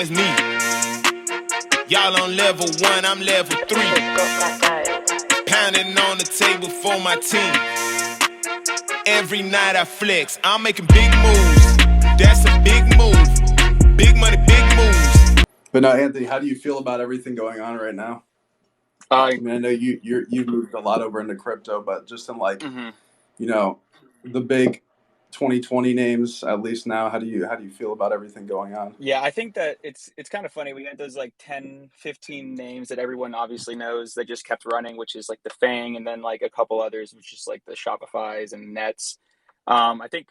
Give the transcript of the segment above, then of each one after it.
It's me. Y'all on level 1, I'm level 3. Pounding on the table for my team. Every night I flex, I'm making big moves. That's a big move. Big money, big moves. But no, Anthony, how do you feel about everything going on right now? I mean, I know you've moved a lot over into crypto, but just in like, the big 2020 names, at least now, how do you feel about everything going on? Yeah, I think that it's kind of funny. We had those like 10, 15 names that everyone obviously knows that just kept running, which is like the Fang, and then like a couple others, which is like the Shopify's and Nets. I think,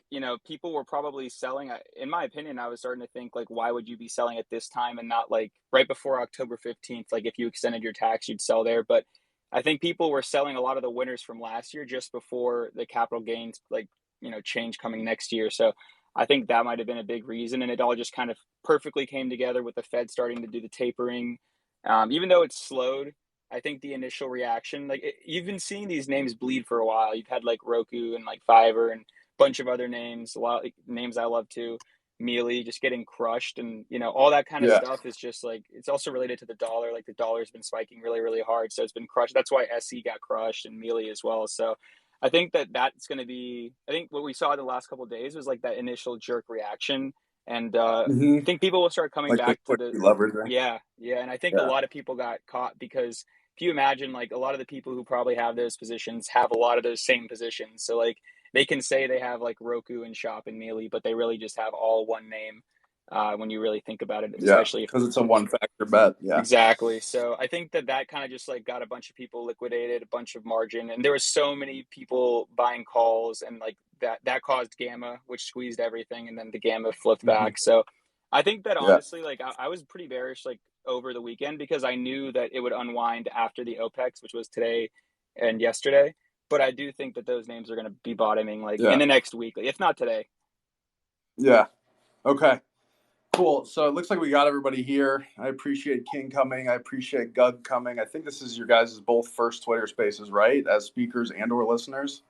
people were probably selling. In my opinion, I was starting to think like, why would you be selling at this time and not like right before October 15th? Like if you extended your tax, you'd sell there. But I think people were selling a lot of the winners from last year just before the capital gains, like, change coming next year. So I think that might have been a big reason. And it all just kind of perfectly came together with the Fed starting to do the tapering. Even though it's slowed, I think the initial reaction, you've been seeing these names bleed for a while. You've had like Roku and like Fiverr and a bunch of other names, a lot of names I love too. Mealy just getting crushed, and all that kind of stuff is just like, it's also related to the dollar. Like the dollar's been spiking really, really hard, so it's been crushed. That's why SE got crushed and Mealy as well. So I think that's going to be. I think what we saw the last couple of days was like that initial jerk reaction, and I think people will start coming Like back to the leverage, right? yeah, and I think a lot of people got caught because if you imagine, like a lot of the people who probably have those positions have a lot of those same positions, so like they can say they have like Roku and Shop and Mealy, but they really just have all one name. When you really think about it, especially if because it's a one factor bet. Yeah. exactly. So I think that kind of just like got a bunch of people liquidated, a bunch of margin, and there was so many people buying calls, and like that caused gamma, which squeezed everything, and then the gamma flipped back. So I think that honestly, like I was pretty bearish like over the weekend because I knew that it would unwind after the OPEX, which was today and yesterday. But I do think that those names are going to be bottoming like in the next week, if not today. Yeah. Okay. Cool. So it looks like we got everybody here. I appreciate King coming. I appreciate Gug coming. I think this is your guys' both first Twitter Spaces, right? As speakers and or listeners.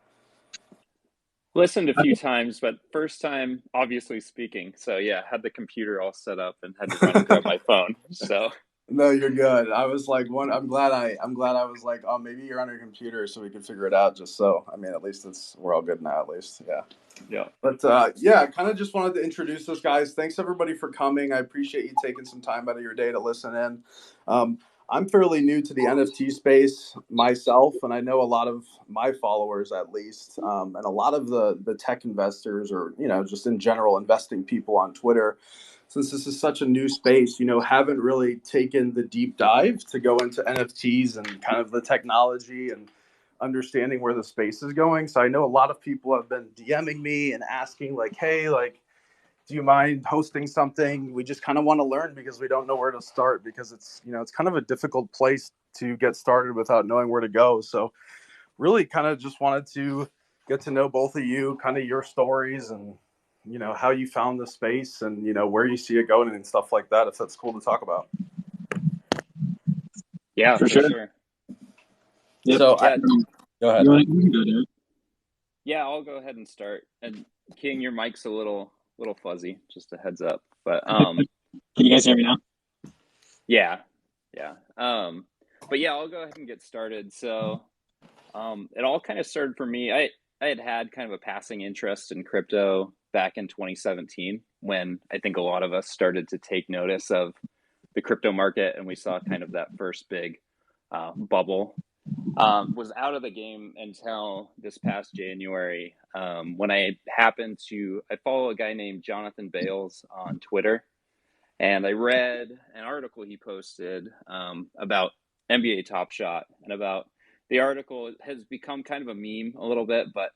Listened a few times, but first time obviously speaking. So yeah, had the computer all set up and had to run and grab my phone. So no, you're good. I was like, I'm glad I was like, oh, maybe you're on your computer so we can figure it out. Just so, I mean, at least we're all good now. At least, yeah. Yeah. But kind of just wanted to introduce those guys. Thanks everybody for coming. I appreciate you taking some time out of your day to listen in. I'm fairly new to the NFT space myself, and I know a lot of my followers, at least, and a lot of the tech investors, or just in general investing people on Twitter. Since this is such a new space, haven't really taken the deep dive to go into NFTs and kind of the technology and understanding where the space is going. So I know a lot of people have been DMing me and asking like, hey, like, do you mind hosting something? We just kind of want to learn because we don't know where to start, because it's, it's kind of a difficult place to get started without knowing where to go. So really kind of just wanted to get to know both of you, kind of your stories and, how you found the space and, where you see it going and stuff like that, if that's cool to talk about. Yeah, for sure. Yep. So go ahead. Yeah, I'll go ahead and start. And King, your mic's a little fuzzy, just a heads up. But can you guys hear me now? Yeah. But yeah, I'll go ahead and get started. So it all kind of started for me. I had kind of a passing interest in crypto back in 2017, when I think a lot of us started to take notice of the crypto market, and we saw kind of that first big bubble. Was out of the game until this past January, when I follow a guy named Jonathan Bales on Twitter, and I read an article he posted about NBA Top Shot, and about the article has become kind of a meme a little bit, but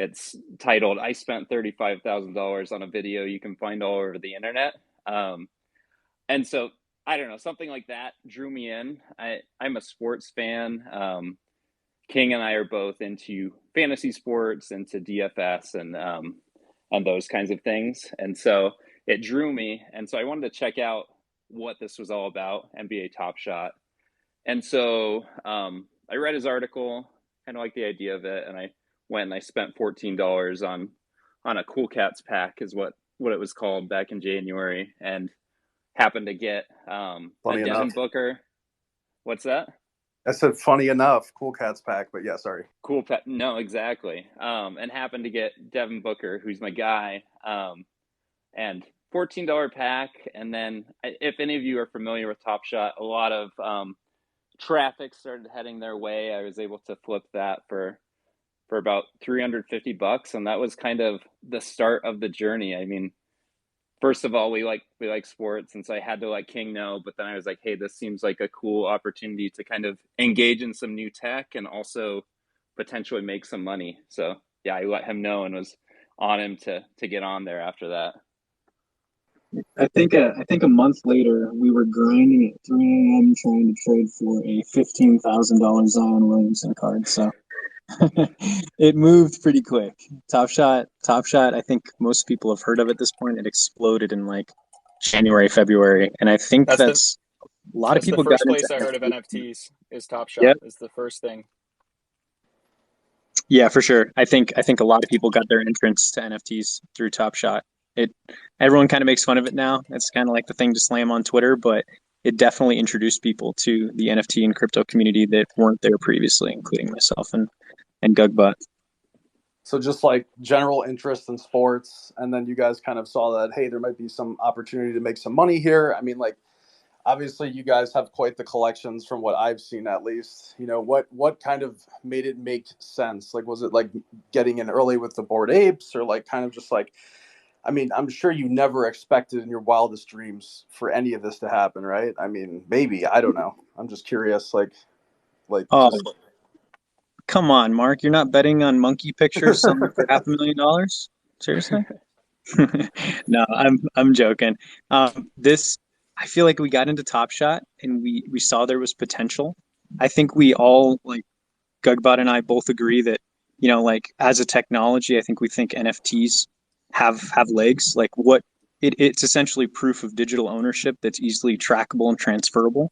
it's titled, "I spent $35,000 on a video you can find all over the internet." And so I don't know, something like that drew me in. I'm a sports fan. King and I are both into fantasy sports, into DFS and those kinds of things. And so it drew me. And so I wanted to check out what this was all about, NBA Top Shot. And so I read his article, kind of like the idea of it. And I went and I spent $14 on a Cool Cats pack, is what it was called, back in January. And happened to get a Funny Devin enough. Booker. What's that? I said funny enough, Cool Cats pack, but yeah, sorry. Cool pet. No, exactly. And happened to get Devin Booker, who's my guy. And $14 pack. And then, if any of you are familiar with Top Shot, a lot of traffic started heading their way. I was able to flip that for about $350, and that was kind of the start of the journey. I mean, first of all, we like sports, and so I had to let King know. But then I was like, hey, this seems like a cool opportunity to kind of engage in some new tech and also potentially make some money. So yeah, I let him know and was on him to get on there after that. I think a month later we were grinding at 3 a.m. trying to trade for a $15,000 Zion Williamson card. So it moved pretty quick. Top Shot. I think most people have heard of at this point. It exploded in like January, February, and I think that's a lot of That's the people got first into place I heard of NFTs. NFTs is Top Shot. Yep. Is the first thing. Yeah, for sure. I think a lot of people got their entrance to NFTs through Top Shot. It Everyone kind of makes fun of it now. It's kind of like the thing to slam on Twitter, but it definitely introduced people to the NFT and crypto community that weren't there previously, including myself and Gugbutt. So just like general interest in sports, and then you guys kind of saw that, hey, there might be some opportunity to make some money here. I mean, like, obviously you guys have quite the collections from what I've seen, at least. You know, what kind of made it make sense? Like, was it like getting in early with the Bored Apes, or like kind of just like, I mean, I'm sure you never expected in your wildest dreams for any of this to happen, right? I mean, maybe, I don't know. I'm just curious, like Oh, just come on, Mark. You're not betting on monkey pictures selling for $500,000? Seriously? No, I'm joking. This I feel like we got into Top Shot and we saw there was potential. I think we all, like Gugbot and I, both agree that, like as a technology, I think we think NFTs have legs. Like it's essentially proof of digital ownership that's easily trackable and transferable.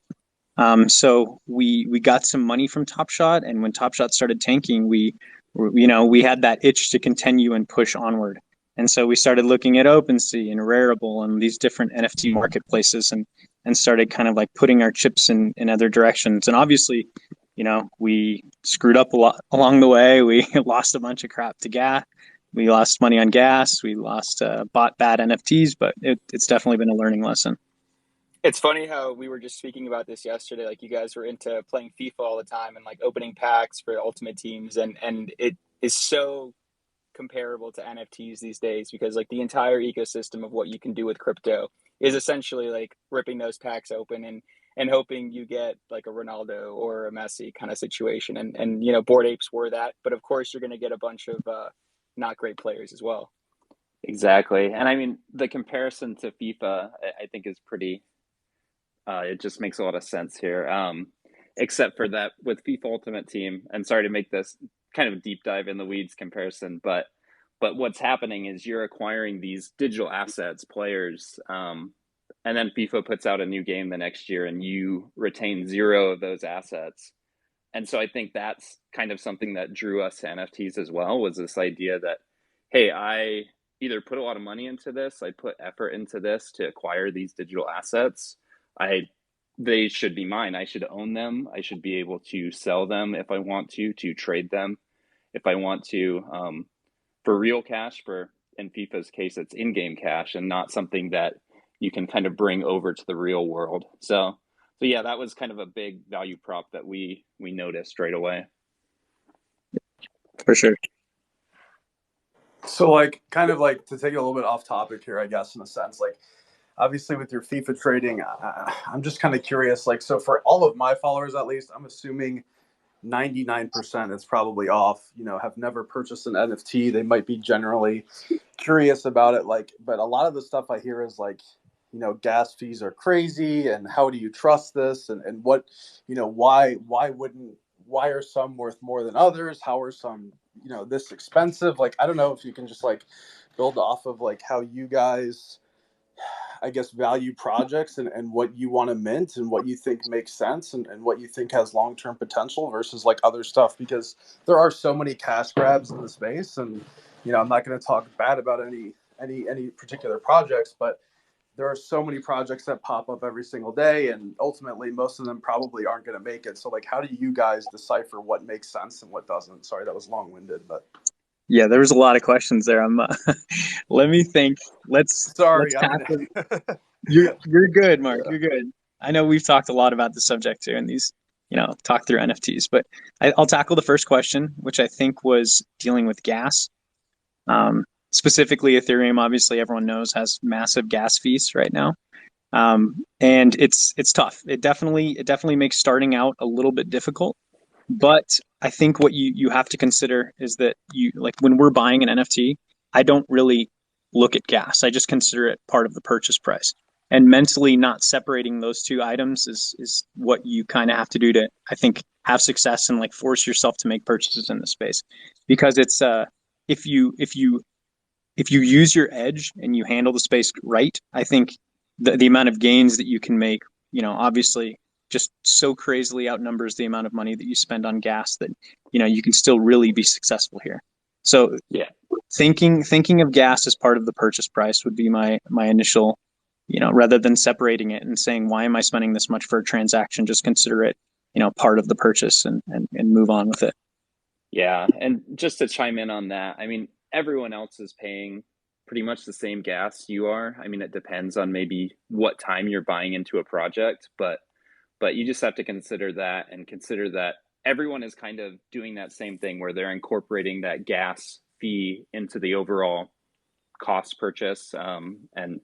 So we got some money from Top Shot, and when Top Shot started tanking, we had that itch to continue and push onward. And so we started looking at OpenSea and Rarible and these different NFT marketplaces, and started kind of like putting our chips in other directions. And obviously, we screwed up a lot along the way. We lost a bunch of crap to gas. We lost money on gas. We bought bad NFTs, but it's definitely been a learning lesson. It's funny how we were just speaking about this yesterday. Like, you guys were into playing FIFA all the time and like opening packs for Ultimate Teams, and it is so comparable to NFTs these days, because like the entire ecosystem of what you can do with crypto is essentially like ripping those packs open and hoping you get like a Ronaldo or a Messi kind of situation. And Bored Apes were that, but of course you're going to get a bunch of not great players as well. Exactly. And I mean, the comparison to FIFA, I think, is pretty, it just makes a lot of sense here. Except for that with FIFA Ultimate Team, and sorry to make this kind of deep dive in the weeds comparison, but what's happening is you're acquiring these digital assets, players, and then FIFA puts out a new game the next year and you retain zero of those assets. And so I think that's kind of something that drew us to NFTs as well, was this idea that, hey, I either put a lot of money into this, I put effort into this to acquire these digital assets. They should be mine. I should own them. I should be able to sell them if I want to trade them if I want to, for real cash. In FIFA's case, it's in-game cash and not something that you can kind of bring over to the real world. So yeah, that was kind of a big value prop that we noticed right away. For sure. so like kind of like to take it a little bit off topic here, I guess, in a sense, like obviously with your FIFA trading, I'm just kind of curious, like, so for all of my followers, at least, I'm assuming 99% it's probably off, have never purchased an NFT. They might be generally curious about it, like, but a lot of the stuff I hear is like, gas fees are crazy, and how do you trust this, and what, why are some worth more than others? How are some, this expensive? Like, I don't know if you can just like build off of like how you guys, I guess, value projects, and what you want to mint and what you think makes sense, and what you think has long-term potential versus like other stuff, because there are so many cash grabs in the space. And I'm not going to talk bad about any particular projects, but there are so many projects that pop up every single day, and ultimately most of them probably aren't going to make it. So like, how do you guys decipher what makes sense and what doesn't? Sorry, that was long-winded, but Yeah, there was a lot of questions there. Let me think. Let's sorry. tackle. You're good, Mark. Yeah. You're good. I know we've talked a lot about the subject here in these, talk through NFTs, but I'll tackle the first question, which I think was dealing with gas. Specifically, Ethereum, obviously, everyone knows has massive gas fees right now, and it's tough. It definitely makes starting out a little bit difficult. But I think what you have to consider is that you like when we're buying an NFT, I don't really look at gas. I just consider it part of the purchase price. And mentally not separating those two items is what you kind of have to do to, I think, have success and like force yourself to make purchases in the space. Because it's if you use your edge and you handle the space right, I think the amount of gains that you can make, obviously just so crazily outnumbers the amount of money that you spend on gas that, you can still really be successful here. So Yeah. thinking of gas as part of the purchase price would be my initial, rather than separating it and saying, why am I spending this much for a transaction? Just consider it, part of the purchase and move on with it. Yeah. And just to chime in on that, I mean, everyone else is paying pretty much the same gas you are. I mean, it depends on maybe what time you're buying into a project, but you just have to consider that and consider that everyone is kind of doing that same thing where they're incorporating that gas fee into the overall cost purchase. And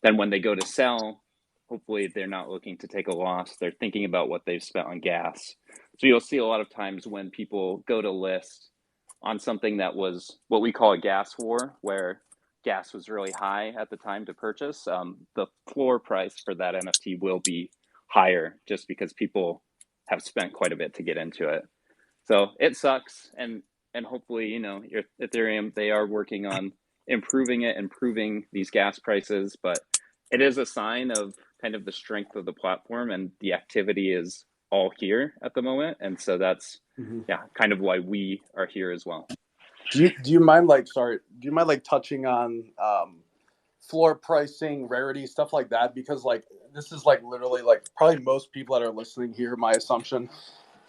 then when they go to sell, hopefully they're not looking to take a loss. They're thinking about what they've spent on gas. So you'll see a lot of times when people go to list on something that was what we call a gas war, where gas was really high at the time to purchase, the floor price for that NFT will be higher just because people have spent quite a bit to get into it. So it sucks, and hopefully, your Ethereum, they are working on improving it, improving these gas prices, but it is a sign of kind of the strength of the platform, and the activity is all here at the moment, and so that's kind of why we are here as well. Do you mind touching on floor pricing, rarity, stuff like that? Because like this is like literally like probably most people that are listening here, my assumption,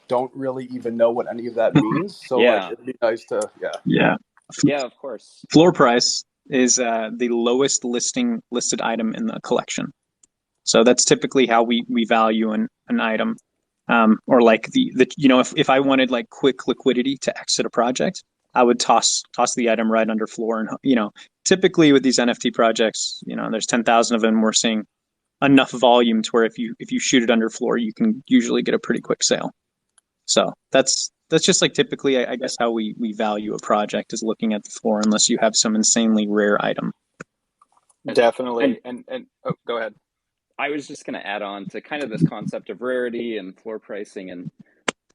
don't really even know what any of that means. So like it'd be nice to Yeah, of course. Floor price is the lowest listed item in the collection. So that's typically how we value an item. Or like the if I wanted like quick liquidity to exit a project, I would toss the item right under floor. And typically with these NFT projects, there's 10,000 of them. We're seeing enough volume to where if you shoot it under floor, you can usually get a pretty quick sale. So that's just like typically, I guess, how we value a project is looking at the floor, unless you have some insanely rare item. Definitely. And oh, go ahead. I was just going to add on to kind of this concept of rarity and floor pricing, and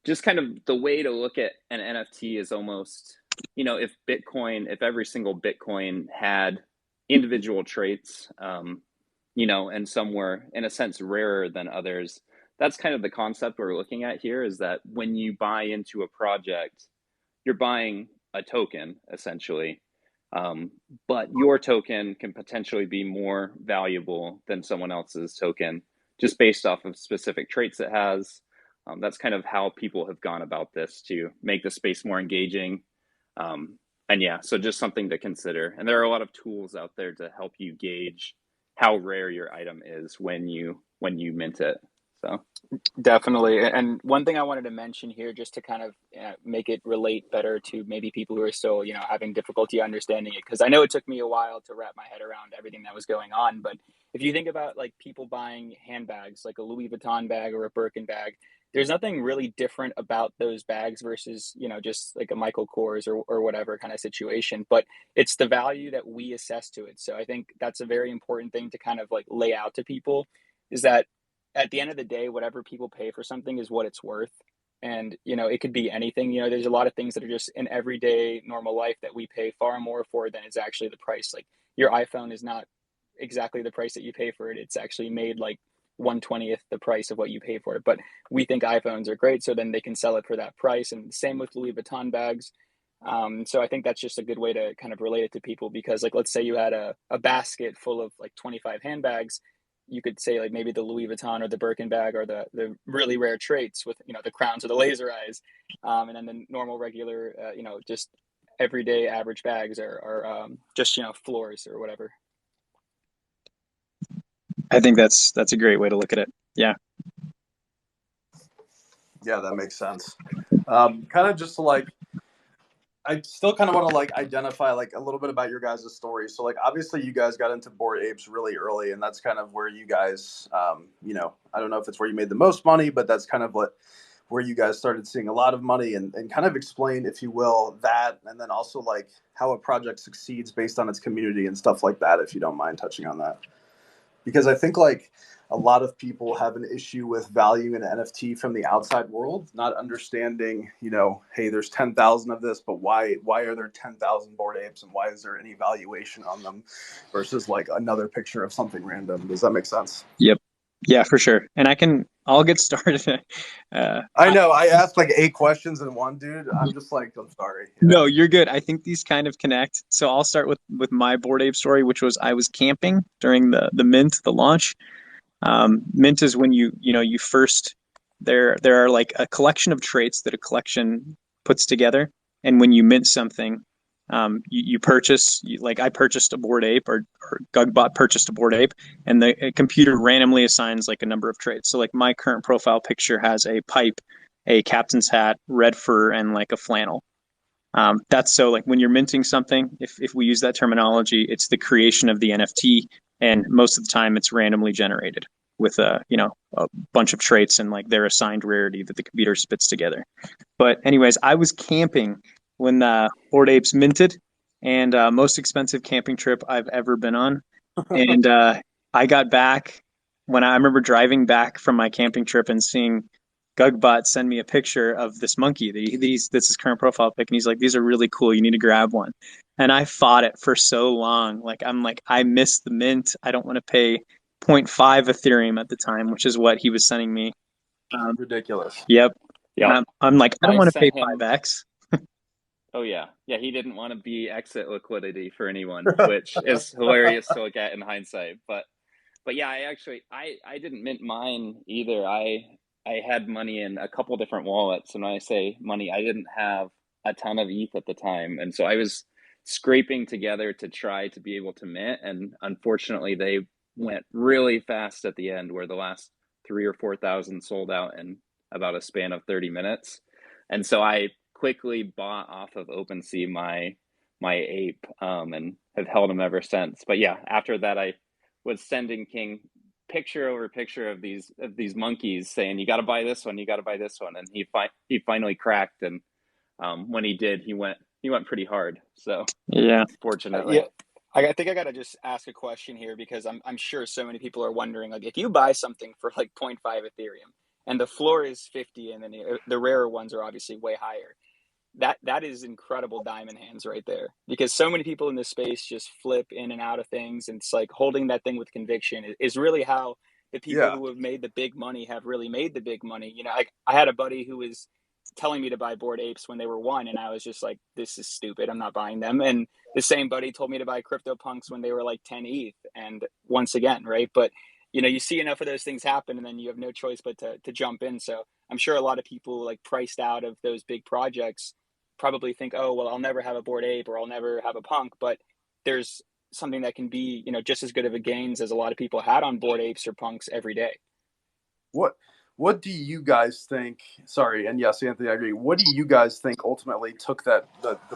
just kind of the way to look at an NFT is almost, if every single Bitcoin had individual traits, and some were in a sense rarer than others. That's kind of the concept we're looking at here, is that when you buy into a project, you're buying a token essentially. But your token can potentially be more valuable than someone else's token just based off of specific traits it has. That's kind of how people have gone about this to make the space more engaging. So just something to consider. And there are a lot of tools out there to help you gauge how rare your item is when you mint it. So Definitely. And one thing I wanted to mention here, just to kind of make it relate better to maybe people who are still, having difficulty understanding it, because I know it took me a while to wrap my head around everything that was going on. But if you think about like people buying handbags, like a Louis Vuitton bag or a Birkin bag, there's nothing really different about those bags versus, just like a Michael Kors or whatever kind of situation. But it's the value that we assess to it. So I think that's a very important thing to kind of like lay out to people, is that at the end of the day, whatever people pay for something is what it's worth. And, it could be anything. There's a lot of things that are just in everyday normal life that we pay far more for than is actually the price. Like your iPhone is not exactly the price that you pay for it. It's actually made like 1/20th the price of what you pay for it. But we think iPhones are great, so then they can sell it for that price. And same with Louis Vuitton bags. So I think that's just a good way to kind of relate it to people, because like, let's say you had a basket full of like 25 handbags. You could say like maybe the Louis Vuitton or the Birkin bag are the really rare traits with, the crowns or the laser eyes. And then the normal, regular, just everyday average bags are just, floors or whatever. I think that's a great way to look at it. Yeah. Yeah, that makes sense. Kind of just like, I still kind of want to like identify like a little bit about your guys' story. So like obviously you guys got into Bored Apes really early, and that's kind of where you guys, I don't know if it's where you made the most money, but that's kind of where you guys started seeing a lot of money, and kind of explain, if you will, that, and then also like how a project succeeds based on its community and stuff like that, if you don't mind touching on that. Because I think like a lot of people have an issue with valuing an NFT from the outside world, not understanding, hey, there's 10,000 of this, but why are there 10,000 Bored Apes, and why is there any valuation on them versus like another picture of something random? Does that make sense? Yep. Yeah, for sure. And I'll get started. I know I asked like 8 questions in one, dude. I'm just like, I'm sorry. No, you're good. I think these kind of connect. So I'll start with my Bored Ape story, which was I was camping during the mint, the launch. Mint is when you first, there are like a collection of traits that a collection puts together, and when you mint something, you purchase, like I purchased a Bored Ape, or Gugbot purchased a Bored Ape, and the computer randomly assigns like a number of traits. So like my current profile picture has a pipe, a captain's hat, red fur, and like a flannel. That's so like when you're minting something, if we use that terminology, it's the creation of the NFT, and most of the time it's randomly generated with a bunch of traits and like their assigned rarity that the computer spits together. But anyways, I was camping when the Bored Apes minted, and most expensive camping trip I've ever been on. And I got back when I remember driving back from my camping trip and seeing Gugbot send me a picture of this monkey. This is current profile pic, and he's like, "These are really cool. You need to grab one." And I fought it for so long. Like I'm like, I miss the mint. I don't want to pay zero point 0.5 Ethereum at the time, which is what he was sending me. Ridiculous. Yep. Yeah. I'm like, I don't I want to pay sent him. 5x. Oh yeah, yeah. He didn't want to be exit liquidity for anyone, which is hilarious to look at in hindsight. But yeah, I didn't mint mine either. I had money in a couple different wallets, and when I say money, I didn't have a ton of ETH at the time, and so I was scraping together to try to be able to mint, and unfortunately, they went really fast at the end, where the last 3 or 4 thousand sold out in about a span of 30 minutes, and so I quickly bought off of OpenSea my ape, and have held him ever since. But yeah, after that, I was sending King picture over picture of these monkeys, saying, "You got to buy this one, you got to buy this one," and he finally cracked. And when he did, he went pretty hard. So Yeah. fortunately, Yeah, I think I gotta just ask a question here, because I'm sure so many people are wondering, like, if you buy something for like 0.5 Ethereum and the floor is 50, and then the rarer ones are obviously way higher. That is incredible diamond hands right there, because so many people in this space just flip in and out of things, and it's like holding that thing with conviction is really how the people Yeah. who have made the big money have really made the big money. Like I had a buddy who was telling me to buy Bored Apes when they were 1, and I was just like, this is stupid, I'm not buying them. And the same buddy told me to buy CryptoPunks when they were like 10 ETH, and once again, right? But you see enough of those things happen, and then you have no choice but to jump in. So I'm sure a lot of people, like, priced out of those big projects, probably think, oh, well, I'll never have a Bored Ape, or I'll never have a punk. But there's something that can be, just as good of a gains as a lot of people had on Bored Apes or punks every day. What do you guys think? Sorry, and yes, Anthony, I agree. What do you guys think ultimately took the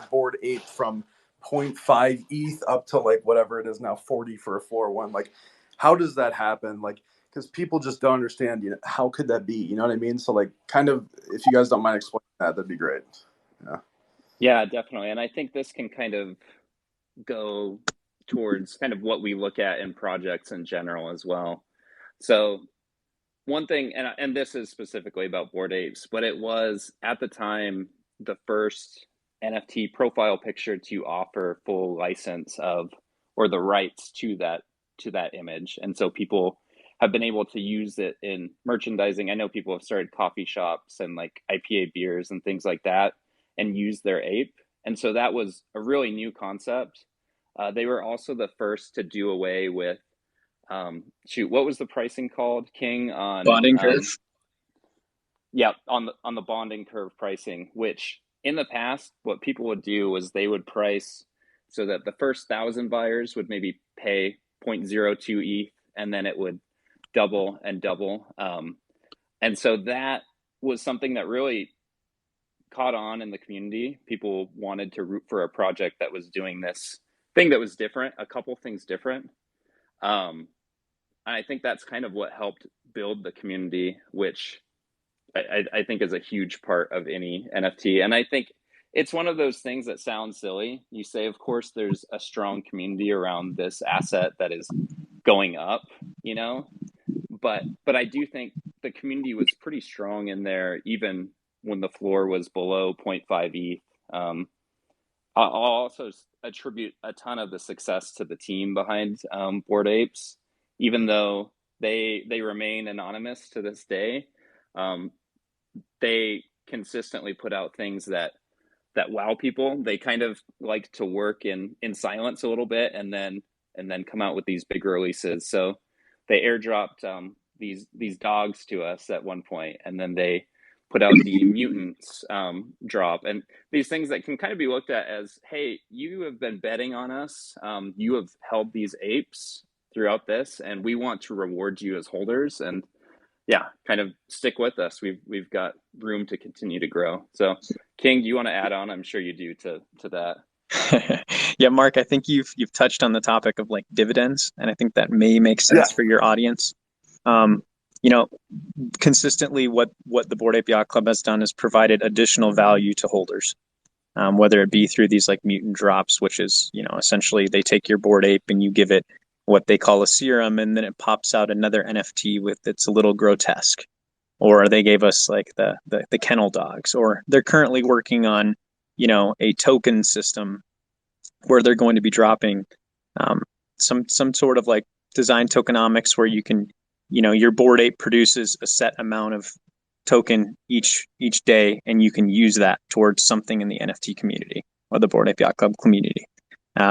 Bored Ape from 0.5 ETH up to like whatever it is now, 40 for a floor one? Like, how does that happen? Like, because people just don't understand, how could that be? You know what I mean? So like, kind of, if you guys don't mind explaining that, that'd be great. yeah, definitely. And I think this can kind of go towards kind of what we look at in projects in general as well. So one thing, and this is specifically about Bored Apes, but it was at the time the first NFT profile picture to offer full license of, or the rights to that image, and so people have been able to use it in merchandising. I know people have started coffee shops and like IPA beers and things like that, and use their ape. And so that was a really new concept. They were also the first to do away with, what was the pricing called, King, on Bonding curve. yeah, on the bonding curve pricing, which in the past, what people would do was they would price so that the first 1,000 buyers would maybe pay 0.02 ETH, and then it would double and double. And so that was something that really caught on in the community. People wanted to root for a project that was doing this thing that was different, a couple things different. And I think that's kind of what helped build the community, which I think is a huge part of any NFT. And I think it's one of those things that sounds silly. You say, of course, there's a strong community around this asset that is going up, you know, but I do think the community was pretty strong in there, even when the floor was below 0.5 ETH. I'll also attribute a ton of the success to the team behind Bored Apes, even though they remain anonymous to this day. They consistently put out things that wow people. They kind of like to work in silence a little bit, and then come out with these big releases. So they airdropped these dogs to us at one point, and then they put out the Mutants drop, and these things that can kind of be looked at as, hey, you have been betting on us, you have held these apes throughout this, and we want to reward you as holders, and yeah, kind of stick with us. We've got room to continue to grow. So, King, do you want to add on? I'm sure you do to that. Yeah, Mark, I think you've touched on the topic of like dividends, and I think that may make sense for your audience. You know, consistently what the Bored Ape Yacht Club has done is provided additional value to holders, whether it be through these like mutant drops, which is, you know, essentially they take your Bored Ape and you give it what they call a serum, and then it pops out another NFT with it's a little grotesque. Or they gave us like the kennel dogs, or they're currently working on, you know, a token system where they're going to be dropping some sort of like design tokenomics where you can, you know, your Bored Ape produces a set amount of token each day, and you can use that towards something in the NFT community or the Bored Ape Yacht Club community.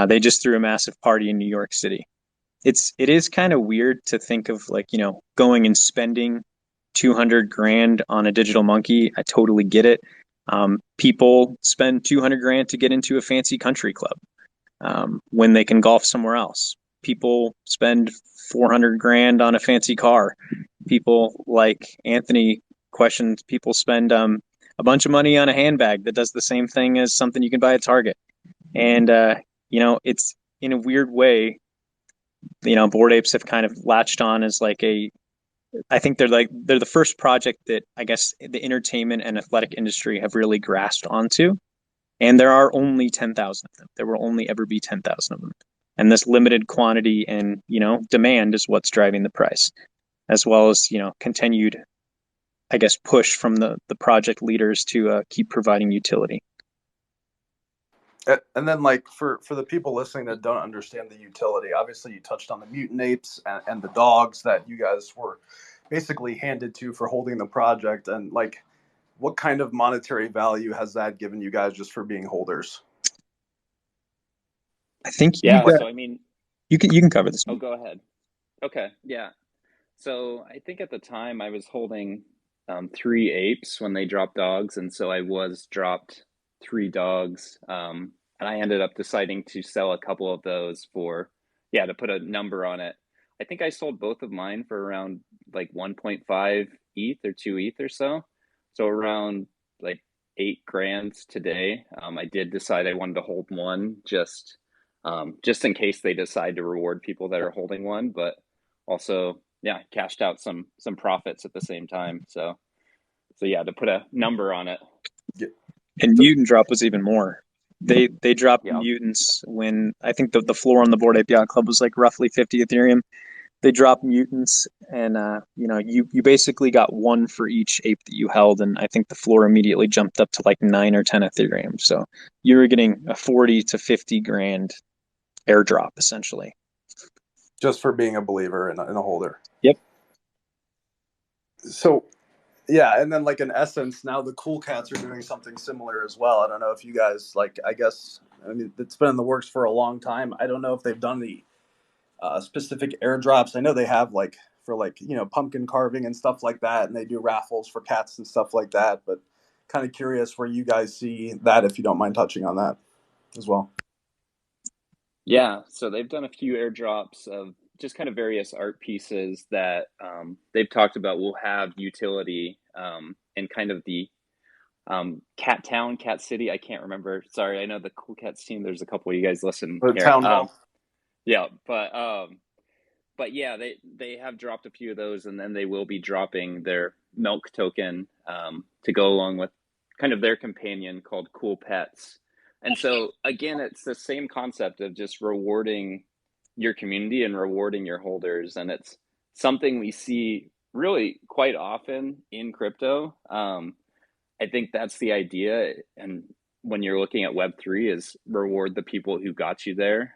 They just threw a massive party in New York City. It is kind of weird to think of like, you know, going and spending 200 grand on a digital monkey. I totally get it. People spend 200 grand to get into a fancy country club when they can golf somewhere else. People spend 400 grand on a fancy car. People, like Anthony questioned, people spend a bunch of money on a handbag that does the same thing as something you can buy at Target. And, you know, it's in a weird way, you know, Bored Apes have kind of latched on as like I think they're the first project that I guess the entertainment and athletic industry have really grasped onto. And there are only 10,000 of them. There will only ever be 10,000 of them. And this limited quantity and, you know, demand is what's driving the price, as well as, you know, continued, I guess, push from the project leaders to keep providing utility. And then, like, for the people listening that don't understand the utility, obviously you touched on the mutant apes and the dogs that you guys were basically handed to for holding the project. And, like, what kind of monetary value has that given you guys just for being holders? I think so I mean, you can cover this. Oh, go ahead. Okay, yeah. So I think at the time I was holding 3 apes when they dropped dogs, and so I was dropped 3 dogs. And I ended up deciding to sell a couple of those for, to put a number on it. I think I sold both of mine for around like 1.5 ETH or 2 ETH or so. So around like 8 grand today. I did decide I wanted to hold one just in case they decide to reward people that are holding one, but also, cashed out some profits at the same time. So to put a number on it. And Mutant Drop was even more. They dropped mutants when I think the floor on the Bored Ape Yacht Club was like roughly 50 Ethereum. They dropped mutants, and you basically got one for each ape that you held, and I think the floor immediately jumped up to like 9 or 10 Ethereum. So you were getting a 40 to 50 grand airdrop essentially, just for being a believer and a holder. Yep. So Yeah, and then like in essence, now the Cool Cats are doing something similar as well. I don't know if you guys like. I mean, it's been in the works for a long time. I don't know if they've done the specific airdrops. I know they have like for like pumpkin carving and stuff like that, and they do raffles for cats and stuff like that. But kind of curious where you guys see that, if you don't mind touching on that as well. Yeah, so they've done a few airdrops of just kind of various art pieces that they've talked about will have utility in kind of the Cat Town, Cat City. I can't remember. Sorry, I know the Cool Cats team. There's a couple of you guys listen The here. town hall. Yeah, but yeah, they have dropped a few of those, and then they will be dropping their milk token to go along with kind of their companion called Cool Pets. And so again, it's the same concept of just rewarding your community and rewarding your holders, and it's something we see really quite often in crypto. I think that's the idea, and when you're looking at Web3, is reward the people who got you there.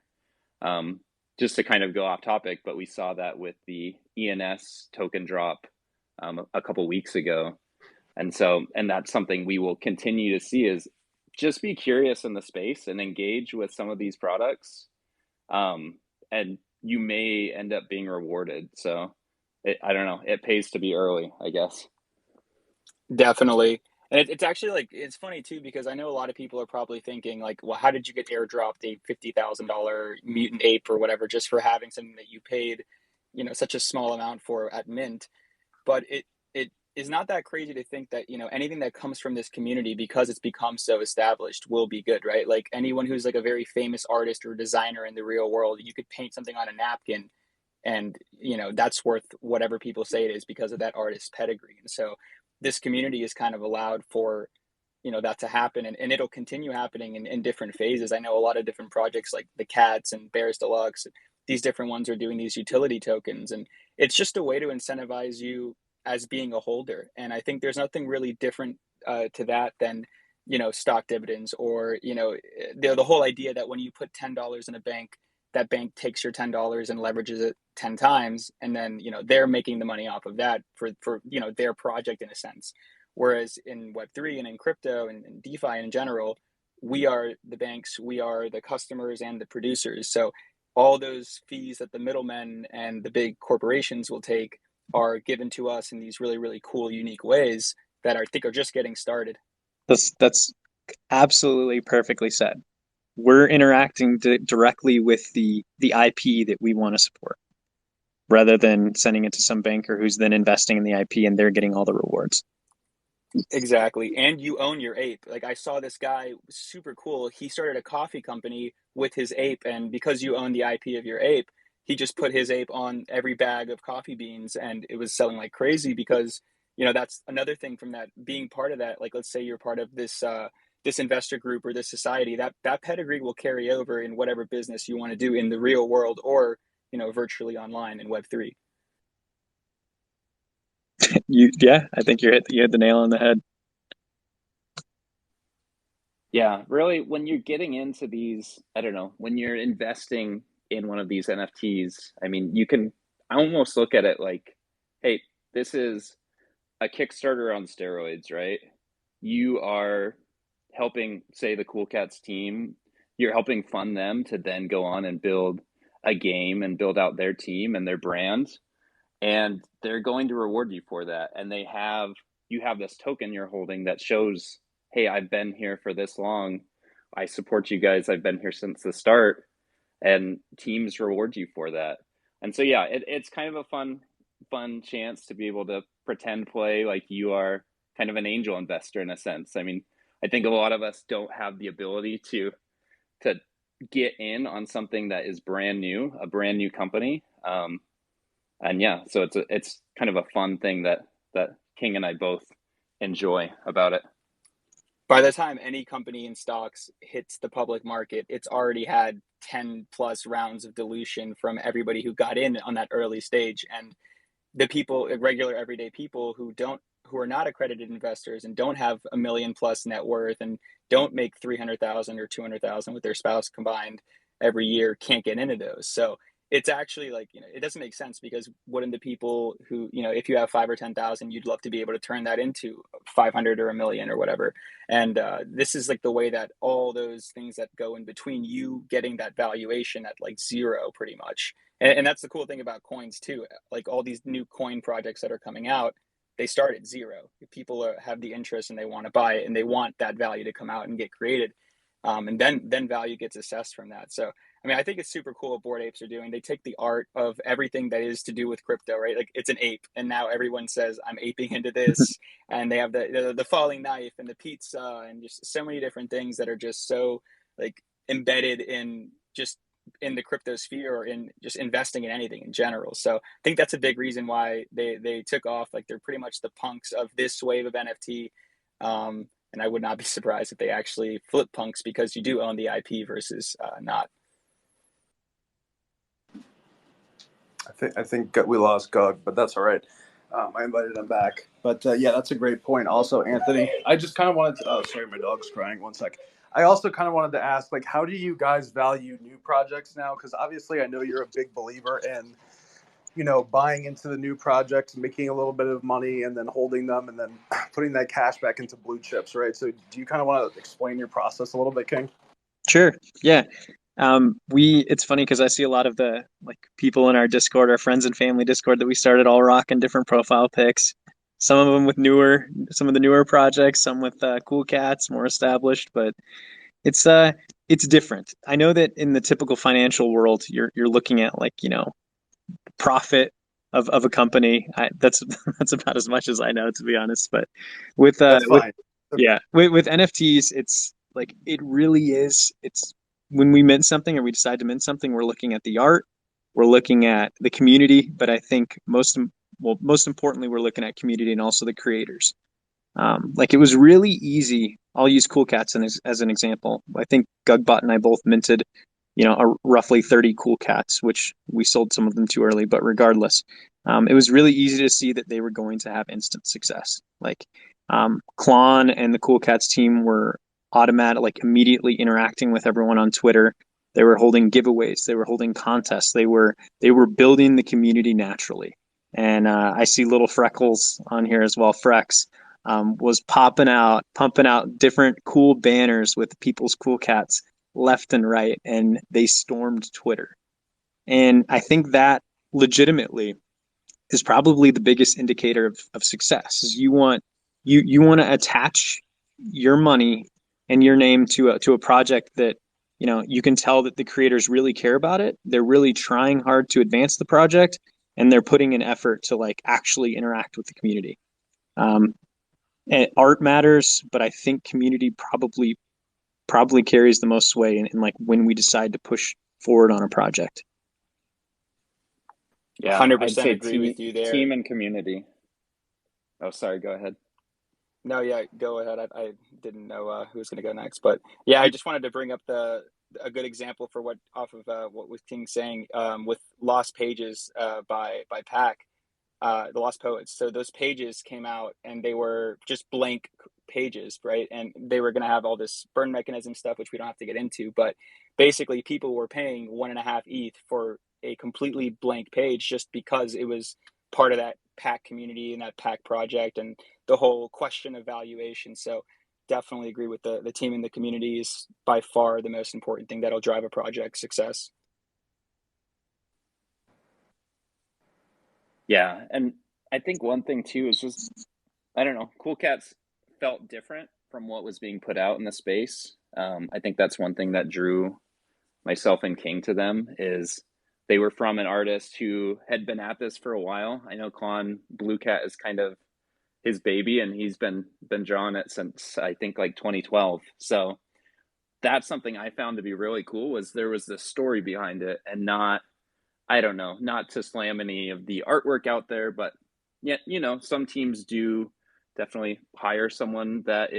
Just to kind of go off topic, but we saw that with the ENS token drop a couple weeks ago. And that's something we will continue to see, is just be curious in the space and engage with some of these products. And you may end up being rewarded. So I don't know, it pays to be early, I guess. Definitely. And it's actually like, it's funny too, because I know a lot of people are probably thinking like, well, how did you get airdropped a $50,000 mutant ape or whatever, just for having something that you paid, such a small amount for at mint? But it is not that crazy to think that, anything that comes from this community, because it's become so established, will be good, right? Like anyone who's like a very famous artist or designer in the real world, you could paint something on a napkin and, that's worth whatever people say it is because of that artist's pedigree. And so this community is kind of allowed for that to happen, and it'll continue happening in different phases. I know a lot of different projects like the Cats and Bears Deluxe, these different ones are doing these utility tokens, and it's just a way to incentivize you as being a holder. And I think there's nothing really different to that than stock dividends, or the whole idea that when you put $10 in a bank, that bank takes your $10 and leverages it 10 times, and then they're making the money off of that for their project in a sense. Whereas in Web3 and in crypto and DeFi in general, we are the banks, we are the customers and the producers. So all those fees that the middlemen and the big corporations will take are given to us in these really, really cool, unique ways that I think are just getting started. That's absolutely perfectly said. We're interacting directly with the IP that we want to support, rather than sending it to some banker who's then investing in the IP and they're getting all the rewards. Exactly. And you own your ape. Like I saw this guy, super cool. He started a coffee company with his ape, and because you own the IP of your ape, he just put his ape on every bag of coffee beans, and it was selling like crazy because, that's another thing from that, being part of that. Like let's say you're part of this investor group or this society, that pedigree will carry over in whatever business you want to do in the real world, or, virtually online in Web3. Yeah, I think you hit the nail on the head. Yeah, really, when you're getting into these, I don't know, when you're investing in one of these NFTs, I mean, I almost look at it like, hey, this is a Kickstarter on steroids, right? You are helping, say, the Cool Cats team, you're helping fund them to then go on and build a game and build out their team and their brand. And they're going to reward you for that. And you have this token you're holding that shows, hey, I've been here for this long. I support you guys. I've been here since the start. And teams reward you for that. And so, yeah, it's kind of a fun chance to be able to pretend play like you are kind of an angel investor in a sense. I mean, I think a lot of us don't have the ability to get in on something that is brand new, a brand new company. And yeah, so it's kind of a fun thing that King and I both enjoy about it. By the time any company in stocks hits the public market, it's already had 10 plus rounds of dilution from everybody who got in on that early stage. And the people, regular everyday people who are not accredited investors and don't have $1 million plus net worth and don't make 300,000 or 200,000 with their spouse combined every year, can't get into those. So it's actually like, it doesn't make sense, because wouldn't the people who, if you have 5 or 10,000, you'd love to be able to turn that into 500 or a million or whatever. And this is like the way that all those things that go in between you getting that valuation at like zero pretty much. And that's the cool thing about coins too. Like all these new coin projects that are coming out, they start at zero. People have the interest and they want to buy it, and they want that value to come out and get created. And then value gets assessed from that. So I mean, I think it's super cool what Bored Apes are doing. They take the art of everything that is to do with crypto, right? Like it's an ape, and now everyone says I'm aping into this, and they have the falling knife and the pizza and just so many different things that are just so like embedded in just in the crypto sphere, or in just investing in anything in general. So I think that's a big reason why they took off. Like they're pretty much the punks of this wave of NFT. And I would not be surprised if they actually flip punks, because you do own the IP versus not. I think we lost Gug, but that's all right. I invited him back. But yeah, that's a great point. Also, Anthony, I just kind of wanted to. Oh, sorry, my dog's crying. One sec. I also kind of wanted to ask, like, how do you guys value new projects now? Because obviously, I know you're a big believer in, buying into the new projects, making a little bit of money, and then holding them, and then putting that cash back into blue chips, right? So, do you kind of want to explain your process a little bit, King? Sure. Yeah. It's funny because I see a lot of the like people in our Discord, our friends and family Discord that we started, all rocking different profile pics. Some of them with some of the newer projects, some with cool cats, more established, but it's different. I know that in the typical financial world, you're looking at like, profit of a company. That's that's about as much as I know, to be honest. But with That's fine. yeah, with NFTs, it's like it really is. It's when we mint something or we decide to mint something, we're looking at the art, we're looking at the community, but I think most importantly, we're looking at community and also the creators. Like it was really easy. I'll use Cool Cats as an example. I think Gugbot and I both minted, roughly 30 Cool Cats, which we sold some of them too early. But regardless, it was really easy to see that they were going to have instant success. Like Klon and the Cool Cats team were automatic, like immediately interacting with everyone on Twitter. They were holding giveaways. They were holding contests. They were building the community naturally. And I see little Freckles on here as well. Frex was pumping out different cool banners with people's Cool Cats left and right, and they stormed Twitter. And I think that legitimately is probably the biggest indicator of success. Is you want to attach your money and your name to a project that you can tell that the creators really care about it. They're really trying hard to advance the project, and they're putting an effort to like actually interact with the community. And art matters, but I think community probably carries the most sway in like when we decide to push forward on a project. Yeah, 100% agree with you there. Team and community. Oh, sorry. Go ahead. No, yeah, go ahead. I didn't know who was going to go next, but yeah, I just wanted to bring up a good example for what was King saying with Lost Pages by Pack, the Lost Poets. So those pages came out and they were just blank pages, right? And they were going to have all this burn mechanism stuff, which we don't have to get into, but basically people were paying 1.5 ETH for a completely blank page just because it was part of that Pack community and that Pack project and the whole question of valuation. So definitely agree with the team and the community is by far the most important thing that'll drive a project's success. Yeah, and I think one thing too is just, I don't know, Cool Cats felt different from what was being put out in the space. I think that's one thing that drew myself and King to them is they were from an artist who had been at this for a while. I know Klon Blue Cat is kind of his baby, and he's been drawing it since I think like 2012. So that's something I found to be really cool was there was this story behind it, and not, I don't know, not to slam any of the artwork out there, but yeah, some teams do definitely hire someone that